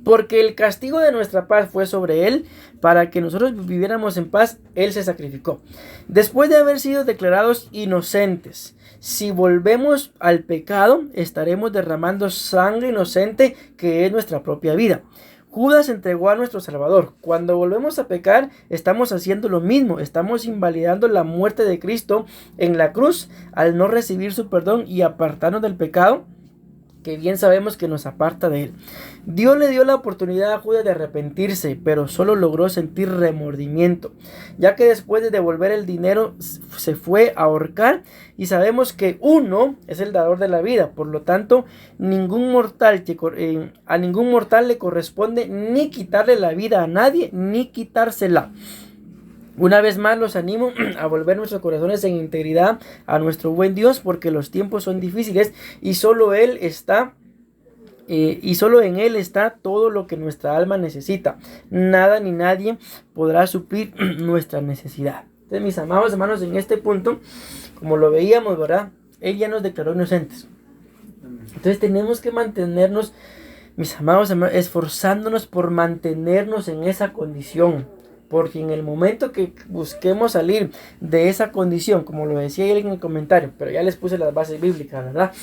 Porque el castigo de nuestra paz fue sobre él, para que nosotros viviéramos en paz, él se sacrificó. Después de haber sido declarados inocentes, si volvemos al pecado, estaremos derramando sangre inocente, que es nuestra propia vida. Judas entregó a nuestro Salvador. Cuando volvemos a pecar, estamos haciendo lo mismo. Estamos invalidando la muerte de Cristo en la cruz, al no recibir su perdón y apartarnos del pecado, que bien sabemos que nos aparta de él. Dios le dio la oportunidad a Judas de arrepentirse, pero solo logró sentir remordimiento, ya que después de devolver el dinero se fue a ahorcar, y sabemos que uno es el dador de la vida. Por lo tanto, a ningún mortal le corresponde ni quitarle la vida a nadie, ni quitársela. Una vez más los animo a volver nuestros corazones en integridad a nuestro buen Dios, porque los tiempos son difíciles y solo en Él está todo lo que nuestra alma necesita. Nada ni nadie podrá suplir nuestra necesidad. Entonces, mis amados hermanos, en este punto, como lo veíamos, ¿verdad? Él ya nos declaró inocentes. Entonces tenemos que mantenernos, mis amados hermanos, esforzándonos por mantenernos en esa condición. Porque en el momento que busquemos salir de esa condición, como lo decía él en el comentario, pero ya les puse las bases bíblicas, ¿verdad?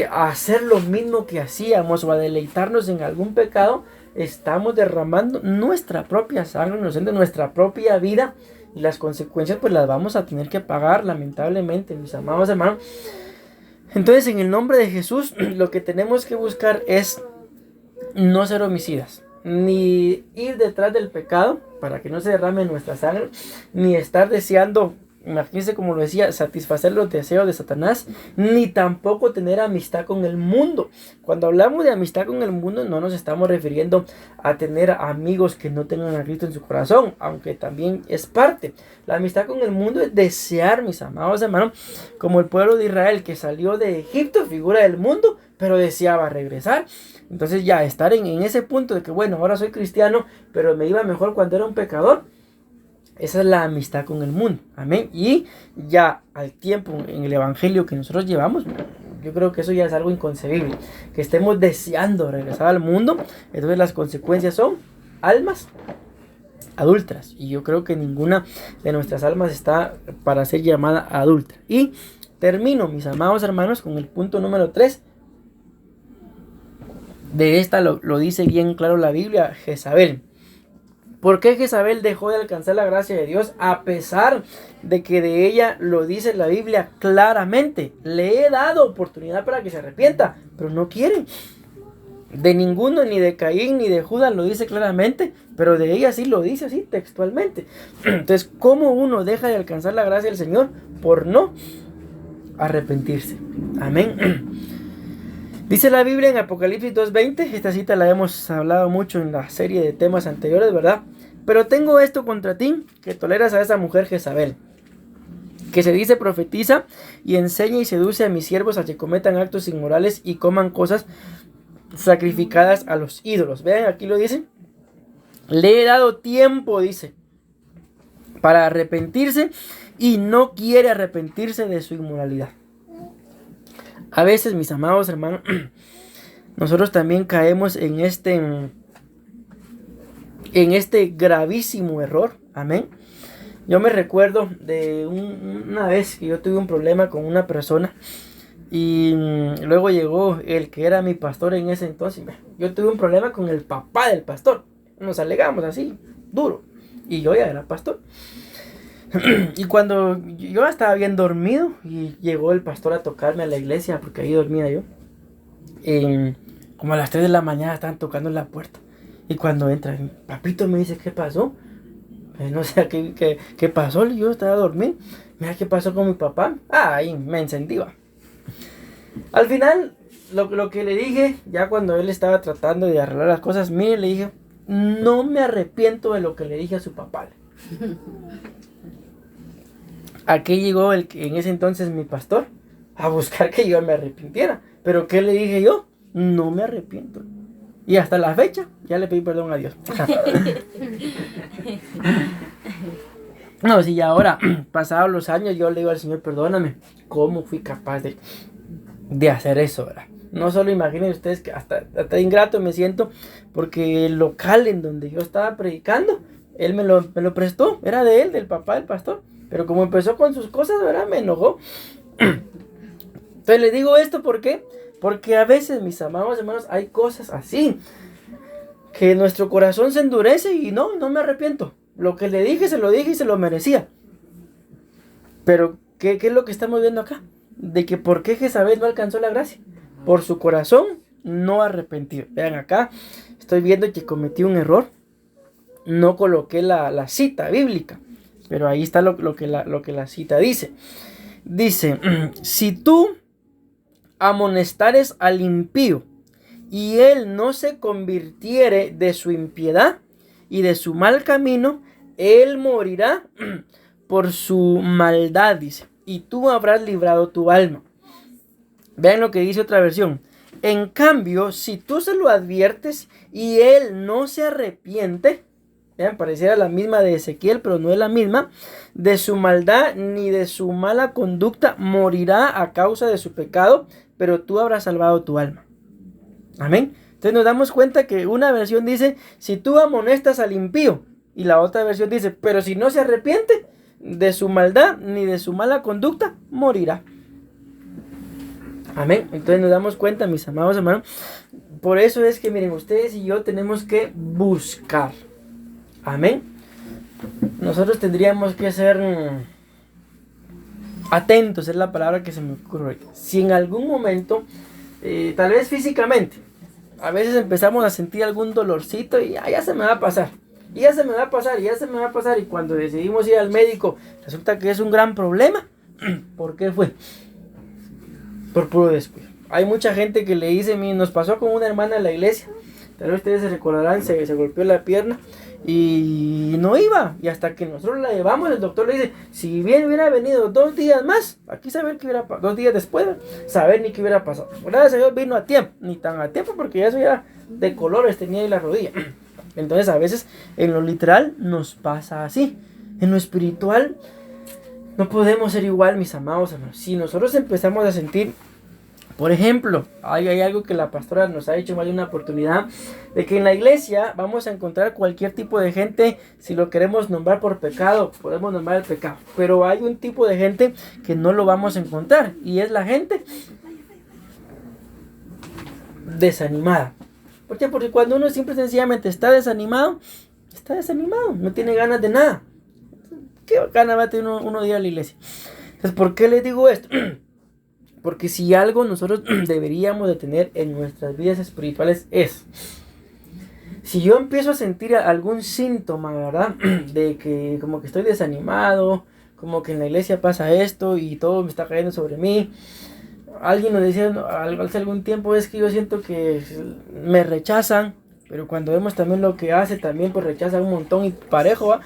A hacer lo mismo que hacíamos o a deleitarnos en algún pecado, estamos derramando nuestra propia sangre inocente, nuestra propia vida, y las consecuencias pues las vamos a tener que pagar, lamentablemente, mis amados hermanos. Entonces, en el nombre de Jesús, lo que tenemos que buscar es no ser homicidas, ni ir detrás del pecado para que no se derrame nuestra sangre, ni estar deseando, imagínense como lo decía, satisfacer los deseos de Satanás, ni tampoco tener amistad con el mundo. Cuando hablamos de amistad con el mundo, no nos estamos refiriendo a tener amigos que no tengan a Cristo en su corazón, aunque también es parte. La amistad con el mundo es desear, mis amados hermanos, como el pueblo de Israel que salió de Egipto, figura del mundo, pero deseaba regresar. Entonces ya estar en ese punto de que bueno, ahora soy cristiano, pero me iba mejor cuando era un pecador. Esa es la amistad con el mundo, amén. Y ya al tiempo en el evangelio que nosotros llevamos, yo creo que eso ya es algo inconcebible, que estemos deseando regresar al mundo. Entonces las consecuencias son almas adúlteras, y yo creo que ninguna de nuestras almas está para ser llamada adúltera. Y termino, mis amados hermanos, con el punto número 3. De esta lo dice bien claro la Biblia, Jezabel. ¿Por qué Jezabel dejó de alcanzar la gracia de Dios a pesar de que de ella lo dice la Biblia claramente? Le he dado oportunidad para que se arrepienta, pero no quiere. De ninguno, ni de Caín, ni de Judas lo dice claramente, pero de ella sí lo dice así textualmente. Entonces, ¿cómo uno deja de alcanzar la gracia del Señor? Por no arrepentirse. Amén. Dice la Biblia en Apocalipsis 2:20, esta cita la hemos hablado mucho en la serie de temas anteriores, ¿verdad? Pero tengo esto contra ti, que toleras a esa mujer Jezabel, que se dice profetiza y enseña y seduce a mis siervos a que cometan actos inmorales y coman cosas sacrificadas a los ídolos. Vean, aquí lo dice. Le he dado tiempo, dice, para arrepentirse, y no quiere arrepentirse de su inmoralidad. A veces, mis amados hermanos, nosotros también caemos en este gravísimo error. Amén. Yo me recuerdo de una vez que yo tuve un problema con una persona, y luego llegó el que era mi pastor en ese entonces. Yo tuve un problema con el papá del pastor. Nos alegamos así, duro. Y yo ya era pastor. Y cuando yo estaba bien dormido y llegó el pastor a tocarme a la iglesia, porque ahí dormía yo, como a las 3 de la mañana estaban tocando en la puerta, y cuando entra, papito me dice, ¿qué pasó? No sé qué pasó, yo estaba dormido. Mira qué pasó con mi papá. Ahí me encendía. Al final, lo que le dije, ya cuando él estaba tratando de arreglar las cosas, mire, le dije, no me arrepiento de lo que le dije a su papá. Aquí llegó el que en ese entonces mi pastor a buscar que yo me arrepintiera. Pero ¿qué le dije yo? No me arrepiento. Y hasta la fecha ya le pedí perdón a Dios. No, si ya ahora, pasados los años, yo le digo al Señor, perdóname, ¿cómo fui capaz de hacer eso, verdad? No solo imaginen ustedes que hasta ingrato me siento, porque el local en donde yo estaba predicando, él me lo prestó, era de él, del papá del pastor. Pero como empezó con sus cosas, ¿verdad? Me enojó. Entonces le digo esto, ¿por qué? Porque a veces, mis amados hermanos, hay cosas así, que nuestro corazón se endurece y no me arrepiento. Lo que le dije, se lo dije y se lo merecía. Pero, ¿qué es lo que estamos viendo acá? De que ¿por qué Jezabel no alcanzó la gracia? Por su corazón no arrepentido. Vean acá, estoy viendo que cometí un error. No coloqué la cita bíblica, pero ahí está lo que la cita dice. Dice, si tú amonestares al impío y él no se convirtiere de su impiedad y de su mal camino, él morirá por su maldad, dice, y tú habrás librado tu alma. Vean lo que dice otra versión. En cambio, si tú se lo adviertes y él no se arrepiente, vean, pareciera la misma de Ezequiel, pero no es la misma, de su maldad ni de su mala conducta morirá a causa de su pecado, pero tú habrás salvado tu alma. Amén. Entonces nos damos cuenta que una versión dice, si tú amonestas al impío, y la otra versión dice, pero si no se arrepiente de su maldad ni de su mala conducta, morirá. Amén. Entonces nos damos cuenta, mis amados hermanos, por eso es que, miren, ustedes y yo tenemos que buscar. Amén. Nosotros tendríamos que ser atentos, es la palabra que se me ocurre. Si en algún momento, tal vez físicamente, a veces empezamos a sentir algún dolorcito y ya se me va a pasar. Y ya se me va a pasar, y ya se me va a pasar. Y cuando decidimos ir al médico, resulta que es un gran problema. ¿Por qué fue? Por puro descuido. Hay mucha gente que le dice, nos pasó con una hermana en la iglesia. Tal vez ustedes se recordarán, se golpeó la pierna y no iba. Y hasta que nosotros la llevamos, el doctor le dice, si bien hubiera venido 2 días más, aquí saber qué hubiera pasado, 2 días después, saber ni qué hubiera pasado. Gracias a Dios vino a tiempo, ni tan a tiempo, porque ya eso ya de colores tenía ahí la rodilla. Entonces a veces en lo literal nos pasa así. En lo espiritual no podemos ser igual, mis amados hermanos. Si nosotros empezamos a sentir, por ejemplo, hay algo que la pastora nos ha dicho más de una oportunidad, de que en la iglesia vamos a encontrar cualquier tipo de gente. Si lo queremos nombrar por pecado, podemos nombrar el pecado, pero hay un tipo de gente que no lo vamos a encontrar, y es la gente desanimada. ¿Por qué? Porque cuando uno simple y sencillamente está desanimado, no tiene ganas de nada. ¿Qué ganas va a tener uno de ir a la iglesia? Entonces, ¿por qué les digo esto? Porque si algo nosotros deberíamos de tener en nuestras vidas espirituales es, si yo empiezo a sentir algún síntoma, ¿verdad? De que como que estoy desanimado, como que en la iglesia pasa esto y todo me está cayendo sobre mí. Alguien nos decía hace algún tiempo, es que yo siento que me rechazan, pero cuando vemos también lo que hace, también pues rechazan un montón y parejo, ¿va?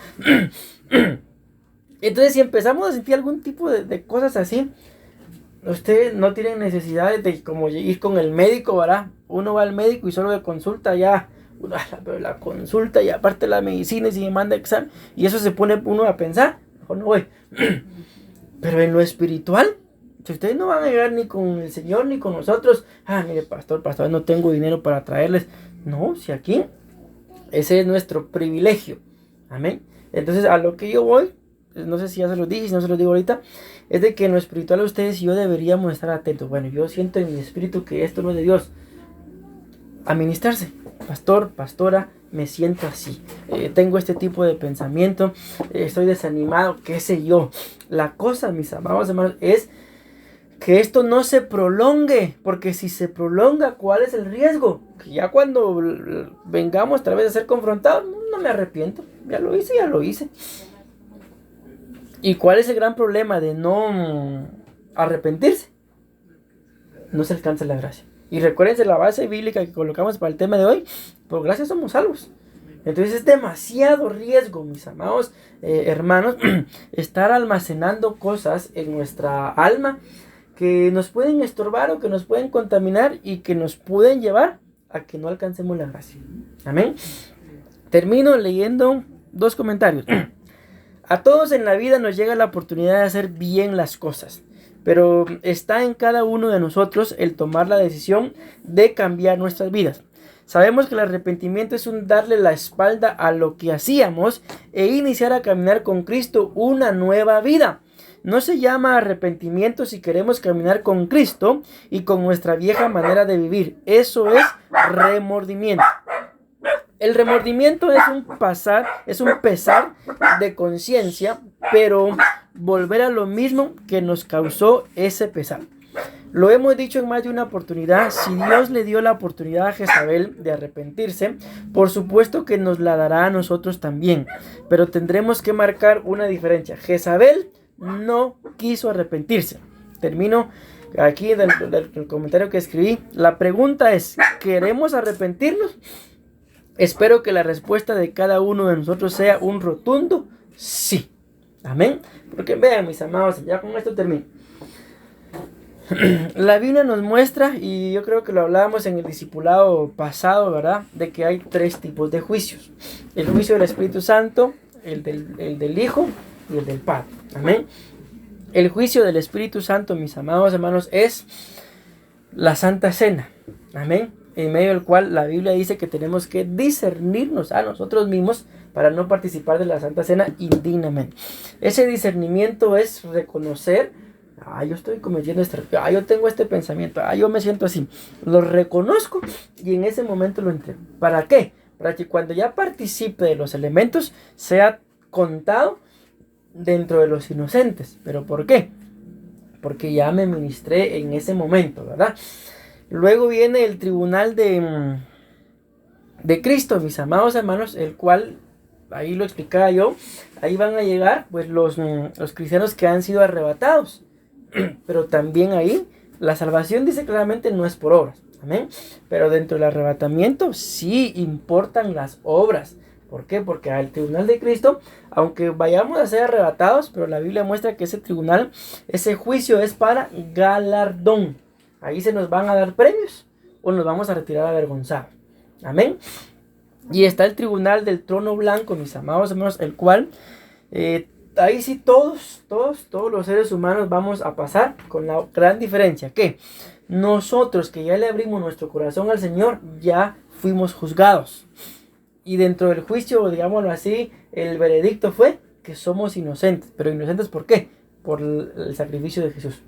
Entonces si empezamos a sentir algún tipo de cosas así, ustedes no tienen necesidad de como ir con el médico, ¿verdad? Uno va al médico y solo de consulta ya, pero la consulta y aparte la medicina y si me manda examen, y eso se pone uno a pensar, mejor no voy. Pero en lo espiritual, si ustedes no van a llegar ni con el Señor ni con nosotros, mire pastor, no tengo dinero para traerles. No, si aquí, ese es nuestro privilegio. Amén. Entonces a lo que yo voy, no sé si ya se los dije, si no se los digo ahorita, es de que en lo espiritual ustedes y yo deberíamos estar atentos. Bueno, yo siento en mi espíritu que esto no es de Dios. Administrarse. Pastor, pastora, me siento así. Tengo este tipo de pensamiento. Estoy desanimado, qué sé yo. La cosa, mis amados hermanos, es que esto no se prolongue. Porque si se prolonga, ¿cuál es el riesgo? Que ya cuando vengamos otra vez a ser confrontados, no me arrepiento. Ya lo hice. ¿Y cuál es el gran problema de no arrepentirse? No se alcanza la gracia. Y recuérdense la base bíblica que colocamos para el tema de hoy. Por gracia somos salvos. Entonces es demasiado riesgo, mis amados hermanos, estar almacenando cosas en nuestra alma que nos pueden estorbar o que nos pueden contaminar y que nos pueden llevar a que no alcancemos la gracia. Amén. Termino leyendo 2 comentarios. A todos en la vida nos llega la oportunidad de hacer bien las cosas, pero está en cada uno de nosotros el tomar la decisión de cambiar nuestras vidas. Sabemos que el arrepentimiento es un darle la espalda a lo que hacíamos e iniciar a caminar con Cristo una nueva vida. No se llama arrepentimiento si queremos caminar con Cristo y con nuestra vieja manera de vivir. Eso es remordimiento. El remordimiento es un pesar de conciencia, pero volver a lo mismo que nos causó ese pesar. Lo hemos dicho en más de una oportunidad, si Dios le dio la oportunidad a Jezabel de arrepentirse, por supuesto que nos la dará a nosotros también, pero tendremos que marcar una diferencia. Jezabel no quiso arrepentirse. Termino aquí del comentario que escribí. La pregunta es, ¿queremos arrepentirnos? Espero que la respuesta de cada uno de nosotros sea un rotundo sí. Amén. Porque vean, mis amados, ya con esto termino. La Biblia nos muestra, y yo creo que lo hablábamos en el discipulado pasado, ¿verdad? De que hay 3 tipos de juicios. El juicio del Espíritu Santo, el del Hijo y el del Padre. Amén. El juicio del Espíritu Santo, mis amados hermanos, es la Santa Cena. Amén. En medio del cual la Biblia dice que tenemos que discernirnos a nosotros mismos para no participar de la Santa Cena indignamente. Ese discernimiento es reconocer Yo estoy cometiendo yo tengo este pensamiento, yo me siento así. Lo reconozco y en ese momento lo entrego. ¿Para qué? Para que cuando ya participe de los elementos sea contado dentro de los inocentes. ¿Pero por qué? Porque ya me ministré en ese momento, ¿verdad? Luego viene el tribunal de Cristo, mis amados hermanos, el cual, ahí lo explicaba yo, ahí van a llegar pues los cristianos que han sido arrebatados. Pero también ahí la salvación dice claramente no es por obras. Amén. Pero dentro del arrebatamiento sí importan las obras. ¿Por qué? Porque al tribunal de Cristo, aunque vayamos a ser arrebatados, pero la Biblia muestra que ese tribunal, ese juicio es para galardón. Ahí se nos van a dar premios o nos vamos a retirar avergonzados. Amén. Y está el tribunal del trono blanco, mis amados hermanos, el cual ahí sí todos los seres humanos vamos a pasar, con la gran diferencia que nosotros que ya le abrimos nuestro corazón al Señor, ya fuimos juzgados. Y dentro del juicio, digámoslo así, el veredicto fue que somos inocentes. ¿Pero inocentes por qué? Por el sacrificio de Jesús.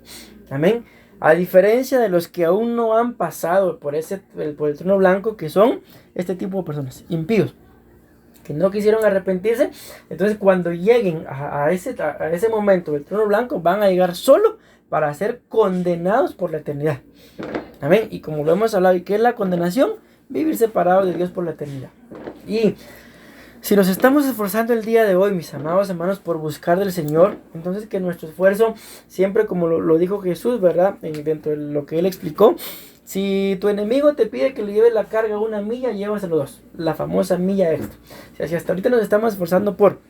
Amén. A diferencia de los que aún no han pasado por el trono blanco, que son este tipo de personas, impíos, que no quisieron arrepentirse. Entonces cuando lleguen a ese momento del trono blanco, van a llegar solo para ser condenados por la eternidad. Amén. Y como lo hemos hablado, ¿y qué es la condenación? Vivir separados de Dios por la eternidad. Y si nos estamos esforzando el día de hoy, mis amados hermanos, por buscar del Señor, entonces que nuestro esfuerzo, siempre como lo dijo Jesús, ¿verdad? Dentro de lo que Él explicó, si tu enemigo te pide que le lleves la carga 1 milla, llévaselo 2. La famosa milla extra. Si hasta ahorita nos estamos esforzando por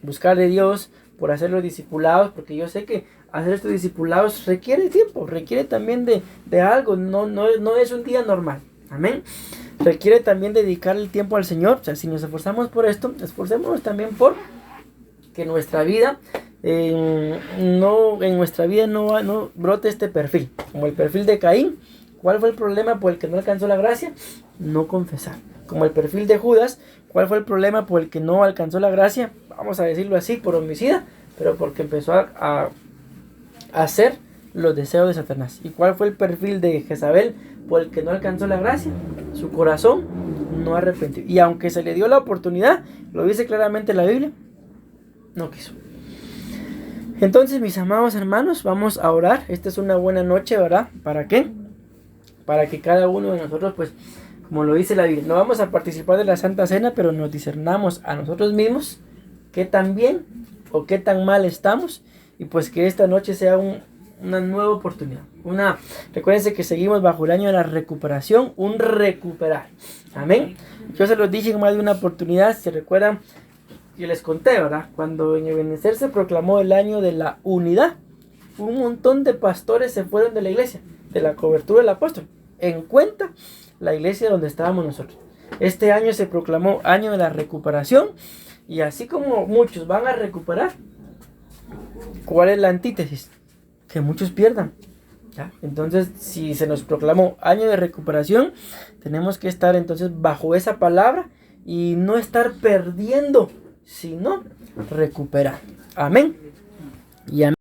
buscar de Dios, por hacer los discipulados, porque yo sé que hacer estos discipulados requiere tiempo, requiere también de algo, no es un día normal. Amén. Requiere también dedicar el tiempo al Señor. O sea, si nos esforzamos por esto, esforcémonos también por que nuestra vida no brote este perfil, como el perfil de Caín. ¿Cuál fue el problema por el que no alcanzó la gracia? No confesar. Como el perfil de Judas, ¿cuál fue el problema por el que no alcanzó la gracia? Vamos a decirlo así, por homicida, pero porque empezó a hacer los deseos de Satanás. ¿Y cuál fue el perfil de Jezabel por el que no alcanzó la gracia? Su corazón no arrepentió. Y aunque se le dio la oportunidad, lo dice claramente la Biblia, no quiso. Entonces, mis amados hermanos, vamos a orar. Esta es una buena noche, ¿verdad? ¿Para qué? Para que cada uno de nosotros, pues, como lo dice la Biblia, no vamos a participar de la Santa Cena, pero nos discernamos a nosotros mismos qué tan bien o qué tan mal estamos, y pues que esta noche sea una nueva oportunidad. Recuérdense que seguimos bajo el año de la recuperación, un recuperar. Amén. Yo se los dije en más de una oportunidad, si recuerdan, yo les conté, ¿verdad? Cuando en Ebenecer se proclamó el año de la unidad, un montón de pastores se fueron de la iglesia, de la cobertura del apóstol, en cuenta la iglesia donde estábamos nosotros. Este año se proclamó año de la recuperación, y así como muchos van a recuperar, ¿cuál es la antítesis? Que muchos pierdan. ¿Ya? Entonces, si se nos proclamó año de recuperación, tenemos que estar entonces bajo esa palabra y no estar perdiendo, sino recuperar. Amén. Y amén.